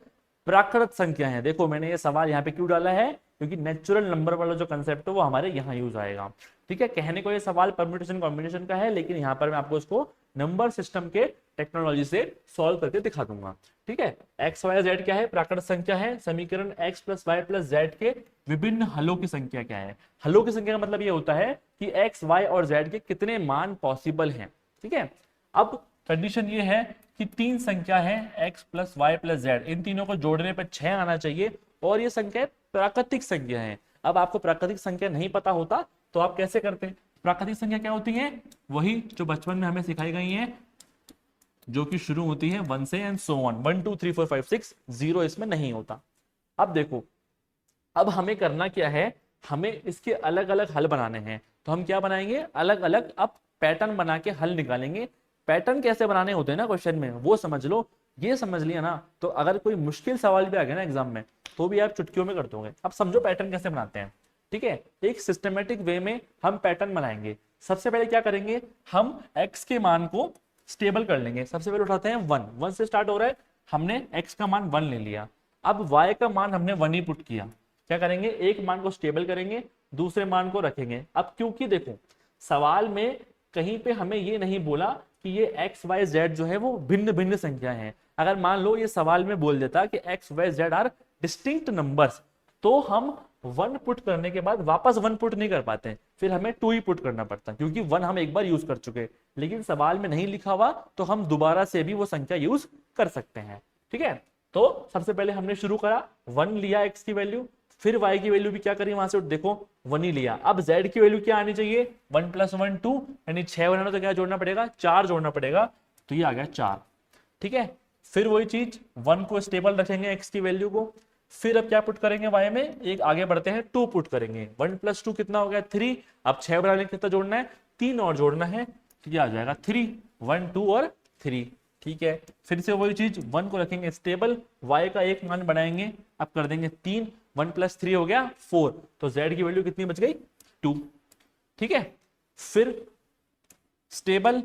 प्राकृत संख्या है, देखो मैंने ये सवाल यहाँ पे क्यों डाला है, क्योंकि नेचुरल नंबर वाला जो कंसेप्ट है वो हमारे यहाँ यूज आएगा। ठीक है, कहने को ये सवाल परम्यूटेशन कॉम्बिनेशन का है, लेकिन यहाँ पर मैं आपको इसको नंबर सिस्टम के टेक्नोलॉजी से सॉल्व करके दिखा दूंगा। ठीक है, एक्स वाई जेड क्या है, प्राकृत संख्या है, समीकरण X plus Y plus Z के विभिन्न हलों की संख्या क्या है। हलों की संख्या का मतलब ये होता है कि एक्स वाई और जेड के कितने मान पॉसिबल हैं। ठीक है, अब कंडीशन ये है कि 3 संख्या है x plus Y plus z, इन तीनों को जोड़ने पर 6 आना चाहिए, और ये संख्या प्राकृतिक संख्या है। अब आपको प्राकृतिक संख्या नहीं पता होता तो आप कैसे करते हैं, प्राकृतिक संख्या क्या होती है, वही जो बचपन में हमें सिखाई गई है, जो कि शुरू होती है 1 से एंड सो ऑन, 1 2 3 4 5 6, 0 इसमें नहीं होता। अब देखो, अब हमें करना क्या है, हमें इसके अलग अलग हल बनाने हैं, तो हम क्या बनाएंगे, अलग अलग अब पैटर्न बना के हल निकालेंगे। पैटर्न कैसे बनाने होते हैं ना क्वेश्चन में, वो समझ लो, ये समझ लिया ना, तो अगर कोई मुश्किल सवाल भी आ गया ना एग्जाम में तो भी आप चुटकियों में कर दोगे। अब समझो पैटर्न कैसे बनाते हैं। ठीक है, एक सिस्टमेटिक वे में हम पैटर्न बनाएंगे। सबसे पहले क्या करेंगे, हम x के मान को स्टेबल कर लेंगे। सबसे पहले उठाते हैं 1, 1 से स्टार्ट हो रहा है, हमने x का मान 1 ले लिया। अब y का मान हमने 1 ही पुट किया। क्या करेंगे, एक मान को स्टेबल करेंगे, दूसरे मान को रखेंगे। अब क्योंकि देखो सवाल में कहीं पे हमें ये नहीं बोला कि ये x y z जो है वो भिन्न भिन्न संख्या है। अगर मान लो ये सवाल में बोल देता कि x y z are distinct numbers, तो हम 1 पुट करने के बाद वापस 1 पुट नहीं कर पाते, फिर हमें 2 ही पुट करना पड़ता, क्योंकि 1 हम एक बार यूज कर चुके। लेकिन सवाल में नहीं लिखा हुआ तो हम दोबारा से भी वो संख्या यूज कर सकते हैं। ठीक है, तो सबसे पहले हमने शुरू करा, 1 लिया x की वैल्यू, फिर y की वैल्यू भी क्या करी वहां से, देखो 1 ही लिया। अब z की वैल्यू क्या आनी चाहिए, 1 + 1 2, यानी 6 बनाना तो क्या जोड़ना पड़ेगा, 4 जोड़ना पड़ेगा, तो ये आ गया 4। ठीक है, फिर वही चीज 1 को स्टेबल रखेंगे x की वैल्यू को, फिर अब क्या पुट करेंगे y में, एक आगे बढ़ते हैं 2 पुट करेंगे, 1 + 2 कितना हो गया 3। अब 6 बनाने कितना जोड़ना है, 3 और जोड़ना है, तो ये आ जाएगा 3, 1 2 और 3। ठीक है, फिर से वही चीज 1 को रखेंगे स्टेबल, y का एक मान बनाएंगे, अब कर देंगे 3, 1 + 3 हो गया 4, तो z की वैल्यू कितनी बच गई 2। ठीक है, फिर स्टेबल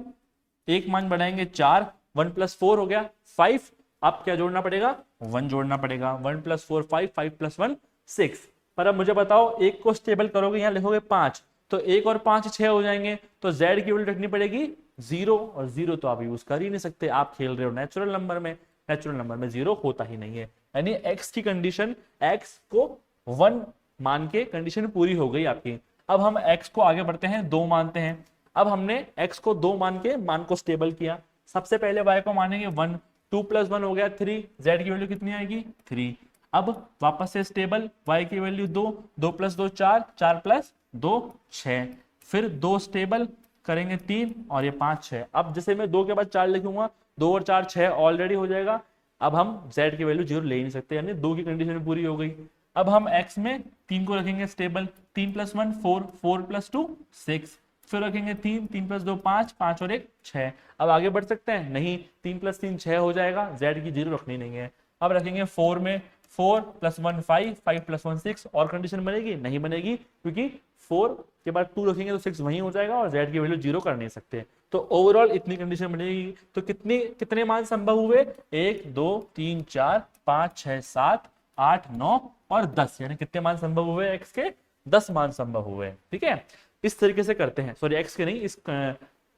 एक मान बनाएंगे 4, 1 + 4 हो गया 5, अब क्या जोड़ना पड़ेगा 1 जोड़ना पड़ेगा, 1 + 4 5, 5 + 1 6। पर अब मुझे बताओ एक को स्टेबल करोगे यहां लिखोगे 5, तो 1 और 5 6 हो जाएंगे, तो z की वैल्यू रखनी पड़ेगी 0, और 0 तो आप यूज कर ही नहीं सकते, आप खेल रहे हो नेचुरल नंबर में, नेचुरल नंबर में 0 होता ही नहीं है, यानी x की कंडीशन, x को 1 मान के कंडीशन पूरी हो गई आपकी। अब हम x को आगे बढ़ते हैं, 2 मानते हैं। अब हमने x को 2 मान के मान को स्टेबल किया, सबसे पहले y को मानेंगे 1, 2 + 1 हो गया 3, z की वैल्यू कितनी आएगी 3। अब वापस से स्टेबल y की वैल्यू 2, 2 + 2 4, 4 + 2 6, फिर 2 स्टेबल करेंगे 3 और ये 5 6। अब जैसे मैं 2 के बाद 4 लिखूंगा, 2 और 4 6 ऑलरेडी हो जाएगा। अब हम z की वैल्यू 0 ले ही नहीं सकते, यानी 2 की कंडीशन पूरी हो गई। अब हम x में 3 को रखेंगे स्टेबल, 3 + 1 4, 4 + 2 6, फिर रखेंगे 3, 3 + 2 5, 5 और 1 6। अब आगे बढ़ सकते हैं नहीं, 3 + 3 6 हो जाएगा, z की 0 रखनी नहीं है। अब रखेंगे 4 में 4 + 1 5, 5 + 1 6, और कंडीशन बनेगी नहीं बनेगी, क्योंकि 4 के बाद 2 रखेंगे तो 6 वहीं हो जाएगा और z की वैल्यू 0 कर नहीं सकते। तो ओवरऑल इतनी कंडीशन बनेगी। तो कितने मान संभव हुए, 1 2 3 4 5 6 7 8 9 और 10, यानी कितने मान संभव हुए x के 10 मान संभव हुए। ठीक है, इस तरीके से करते हैं, सॉरी x के नहीं, इस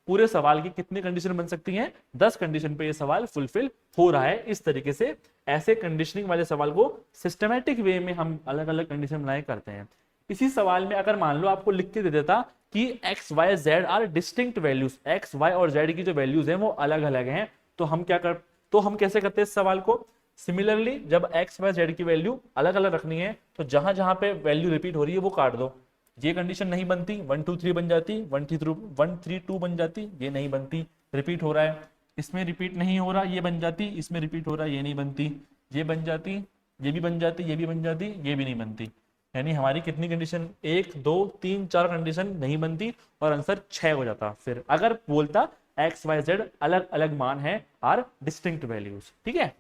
पूरे सवाल की कितनी कंडीशन बन सकती हैं, 10 कंडीशन पे ये सवाल फुलफिल हो रहा है। इस तरीके से ऐसे कंडीशनिंग वाले सवाल को सिस्टमैटिक वे में हम अलग अलग कंडीशन बनाए करते हैं। इसी सवाल में अगर मान लो आपको लिख के दे देता कि x y z are distinct values, x y और z की जो वैल्यूज हैं वो अलग अलग हैं, तो हम कैसे करते हैं इस सवाल को। सिमिलरली जब x y z की वैल्यू अलग अलग रखनी है, तो जहां जहां पे वैल्यू रिपीट हो रही है वो काट दो। ये कंडीशन नहीं बनती, 1 2 3 बन जाती, 1 3 2 बन जाती, ये नहीं बनती, रिपीट हो रहा है, इसमें रिपीट नहीं हो रहा, ये बन जाती, इसमें रिपीट हो रहा है, ये नहीं बनती, ये बन जाती, ये भी बन जाती, ये भी बन जाती, ये भी नहीं बनती। यानी हमारी कितनी कंडीशन, 1 2 3 4 कंडीशन नहीं बनती और आंसर 6 हो जाता फिर, अगर बोलता एक्स वाई जेड अलग अलग मान है, आर डिस्टिंक्ट वैल्यूज। ठीक है,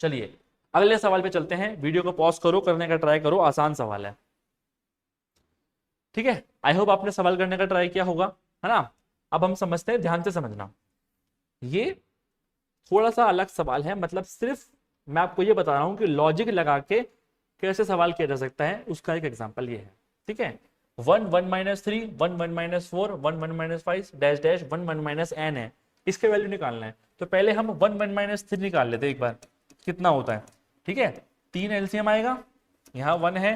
चलिए अगले सवाल पे चलते हैं। वीडियो को पॉज करो, करने का ट्राई करो, आसान सवाल है। ठीक है, आई होप आपने सवाल करने का ट्राई किया होगा, है ना। अब हम समझते हैं, ध्यान से समझना, ये थोड़ा सा अलग सवाल है, मतलब सिर्फ मैं आपको ये बता रहा हूं कि लॉजिक लगा के कैसे सवाल किया जा सकता है, उसका एक एग्जांपल ये है। ठीक है, 1 1 - 3 1 1 - 4 1 1 - 5 डैश डैश 1 1 - n है, इसके वैल्यू निकालना है। तो पहले हम 1 1 - 3 निकाल लेते हैं एक बार, कितना होता है। ठीक है, 3 एलसीएम आएगा, यहाँ 1 है,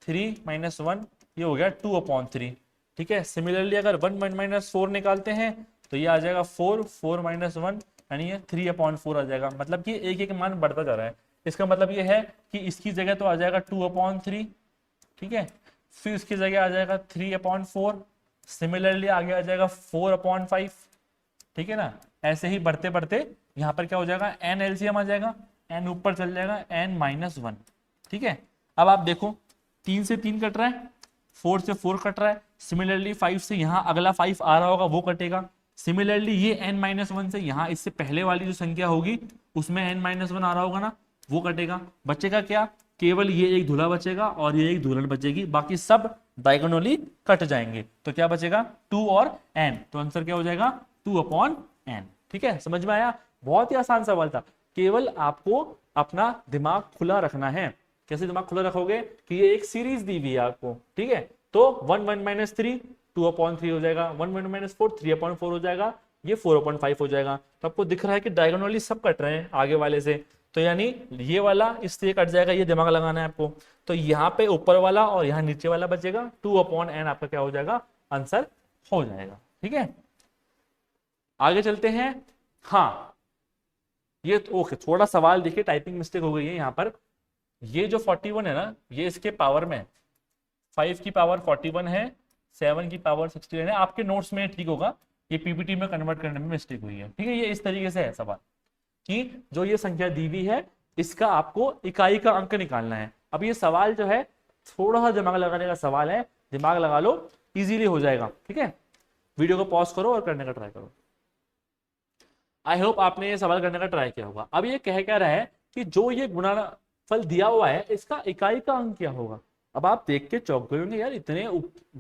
3 - 1 ये हो गया 2/3। ठीक है, सिमिलरली अगर 1 1 - 4 निकालते हैं तो ये आ जाएगा 4 4 - 1, यानी ये 3/4 आ जाएगा। मतलब कि एक एक मान बढ़ता जा रहा है, इसका मतलब ये है कि इसकी जगह तो आ जाएगा 2/3। ठीक है, फिर इसकी जगह आ जाएगा 3/4, सिमिलरली आगे आ जाएगा 4/5। ठीक है ना, ऐसे ही बढ़ते बढ़ते यहाँ पर क्या हो जाएगा, n एलसीएम आ जाएगा, n ऊपर चल जाएगा n-1। ठीक है, अब आप देखो 3 से 3 कट रहा है, 4 से 4 कट रहा है, सिमिलरली 5 से यहाँ अगला 5 आ रहा होगा वो कटेगा, सिमिलरली ये n-1 से यहाँ इससे पहले वाली जो संख्या होगी उसमें n-1 आ रहा होगा ना, वो कटेगा। बचेगा क्या, केवल ये एक धुला बचेगा और ये एक धुलन बचेगी, बाकी सब डायगोनली कट जाएंगे। तो क्या बचेगा 2 और n, तो आंसर क्या हो जाएगा 2/n। ठीक है, समझ में आया, बहुत ही आसान सवाल था, केवल आपको अपना दिमाग खुला रखना है। कैसे दिमाग खुला रखोगे कि ये एक सीरीज दी हुई है आपको। ठीक है, तो 1 1 - 3 2/3 हो जाएगा, 1 1 - 4 3/4 हो जाएगा, ये 4/5 हो जाएगा। तो आपको दिख रहा है कि डायगोनली सब कट रहे हैं आगे वाले से, तो यानी ये वाला इससे कट जाएगा, ये दिमाग लगाना है आपको। तो यहाँ पे ऊपर वाला और यहाँ नीचे वाला बचेगा, 2/n आपका क्या हो जाएगा, आंसर हो जाएगा। ठीक है, आगे चलते हैं। हाँ, ये ओके, थोड़ा सवाल देखिए, टाइपिंग मिस्टेक हो गई है यहाँ पर। ये जो 41 है ना, ये इसके पावर में 5 की पावर 41 है, 7 की पावर 69 है। आपके नोट्स में ठीक होगा, ये पीपीटी में कन्वर्ट करने में मिस्टेक हुई है। ठीक है, ये इस तरीके से है सवाल कि जो ये संख्या दी हुई है इसका आपको इकाई का अंक निकालना है। अब ये सवाल जो है थोड़ा सा दिमाग लगाने का सवाल है, दिमाग लगा लो, इजीली हो जाएगा। ठीक है, वीडियो को पॉज करो और करने का ट्राई करो। आई होप आपने ये सवाल करने का ट्राई किया होगा। अब ये कह क्या रहा है कि जो ये गुणनफल दिया हुआ है इसका इकाई का अंक क्या होगा। अब आप देख के चौंक गए होंगे, यार इतने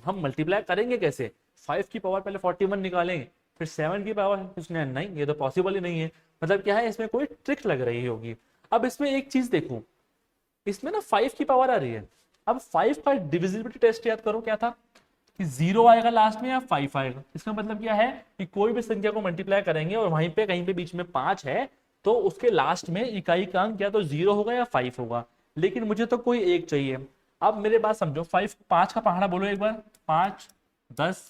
हम मल्टीप्लाई करेंगे कैसे, 5 की पावर पहले 41 निकालेंगे, फिर 7 की पावर उसने, नहीं ये तो पॉसिबल ही नहीं है। मतलब क्या है, इसमें कोई ट्रिक लग रही होगी। अब इसमें एक चीज देखो, इसमें ना 5 की पावर आ रही है। अब 5 का डिविजिबिलिटी टेस्ट याद करो क्या था, कि 0 आएगा लास्ट में या 5 आएगा। इसका मतलब क्या है कि कोई भी संख्या को मल्टीप्लाई करेंगे और वहीं पे कहीं पे बीच में 5 है तो उसके लास्ट में इकाई का अंक या तो 0 होगा या 5 होगा। लेकिन मुझे तो कोई एक चाहिए। अब मेरे बात समझो, 5 का पहाड़ा बोलो एक बार, 5 10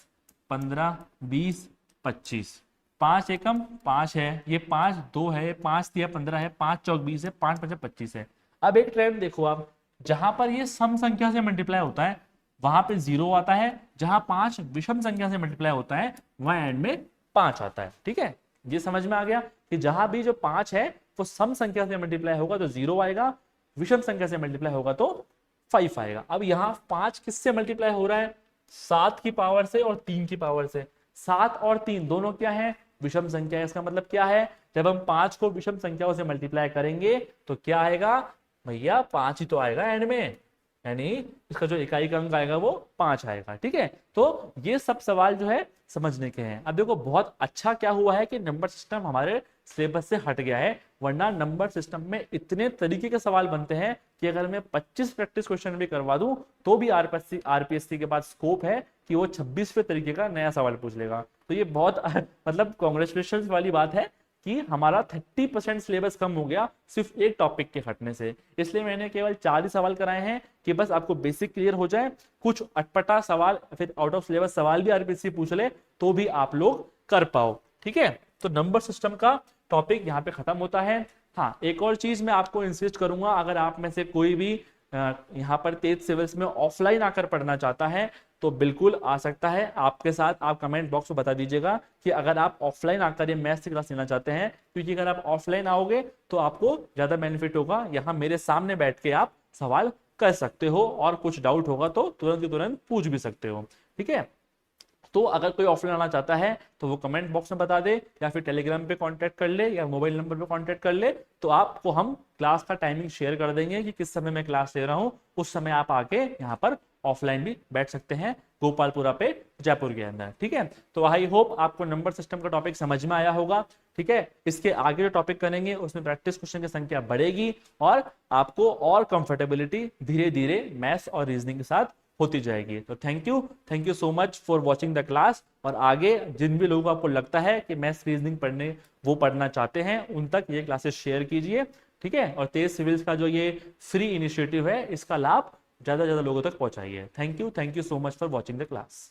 15 20 25, 5 एकम 5 है, ये 5 2 है, 5 3 15 है, 5 चौक 20 है, 5 5 25 है। अब एक ट्रेंड देखो आप, जहां पर ये सम संख्या से मल्टीप्लाई होता है वहां पे 0 आता है, जहां 5 विषम संख्या से मल्टीप्लाई होता है वहां एंड में 5 आता है। ठीक है, ये समझ में आ गया कि जहां भी जो 5 है वो सम संख्या से मल्टीप्लाई होगा तो 0 आएगा, विषम संख्या से मल्टीप्लाई होगा तो 5 आएगा। अब यहाँ 5 किससे मल्टीप्लाई हो रहा है, 7 की पावर से और 3 की पावर से। 7 और 3 दोनों क्या है, विषम संख्या है। इसका मतलब क्या है, जब हम 5 को विषम संख्याओं से मल्टीप्लाई करेंगे तो क्या आएगा भैया, 5 ही तो आएगा एंड में, यानी इसका जो इकाई का अंक आएगा वो 5 आएगा। ठीक है, तो ये सब सवाल जो है समझने के हैं। अब देखो बहुत अच्छा क्या हुआ है कि नंबर सिस्टम हमारे सिलेबस से हट गया है, वरना नंबर सिस्टम में इतने तरीके के सवाल बनते हैं कि अगर मैं 25 प्रैक्टिस क्वेश्चन भी करवा दूं तो भी आरपीएससी के पास स्कोप है कि वो 26वें तरीके का नया सवाल पूछ लेगा। तो ये बहुत मतलब कॉन्ग्रेचुलेशन वाली बात है कि हमारा 30% सिलेबस कम हो गया सिर्फ एक टॉपिक के हटने से। इसलिए मैंने केवल 4 ही सवाल कराए हैं कि बस आपको बेसिक क्लियर हो जाए, कुछ अटपटा सवाल फिर आउट ऑफ सिलेबस सवाल भी आरपीएससी पूछ ले तो भी आप लोग कर पाओ। ठीक है, तो नंबर सिस्टम का टॉपिक यहाँ पे खत्म होता है। हाँ, एक और चीज मैं आपको इंसिस्ट करूंगा, अगर आप में से कोई भी यहाँ पर तेज सिविल्स में ऑफलाइन आकर पढ़ना चाहता है तो बिल्कुल आ सकता है। आपके साथ आप कमेंट बॉक्स में बता दीजिएगा कि अगर आप ऑफलाइन आकर ये मैथ्स की क्लास लेना चाहते हैं, क्योंकि अगर आप ऑफलाइन आओगे तो आपको ज्यादा बेनिफिट होगा। यहाँ मेरे सामने बैठ के आप सवाल कर सकते हो और कुछ डाउट होगा तो तुरंत की तुरंत पूछ भी सकते हो। ठीक है, तो अगर कोई ऑफलाइन आना चाहता है तो वो कमेंट बॉक्स में बता दे या फिर टेलीग्राम पे कांटेक्ट कर ले या मोबाइल नंबर पे कांटेक्ट कर ले, तो आपको हम क्लास का टाइमिंग शेयर कर देंगे कि किस समय मैं क्लास ले रहा हूँ। उस समय आप आके यहाँ पर ऑफलाइन भी बैठ सकते हैं गोपालपुरा पे जयपुर के अंदर। ठीक है, तो आई होप आपको नंबर सिस्टम का टॉपिक समझ में आया होगा। ठीक है, इसके आगे जो टॉपिक करेंगे उसमें प्रैक्टिस क्वेश्चन की संख्या बढ़ेगी और आपको और कंफर्टेबिलिटी धीरे धीरे मैथ्स और रीजनिंग के साथ होती जाएगी। तो thank you so much for watching the class. और आगे जिन भी लोगों को आपको लगता है कि मैथ्स रीजनिंग पढ़ना चाहते हैं उन तक ये क्लासेस शेयर कीजिए। ठीक है, और तेज सिविल्स का जो ये फ्री इनिशिएटिव है इसका लाभ ज्यादा से ज्यादा लोगों तक पहुंचाइए। Thank you so much for watching the class.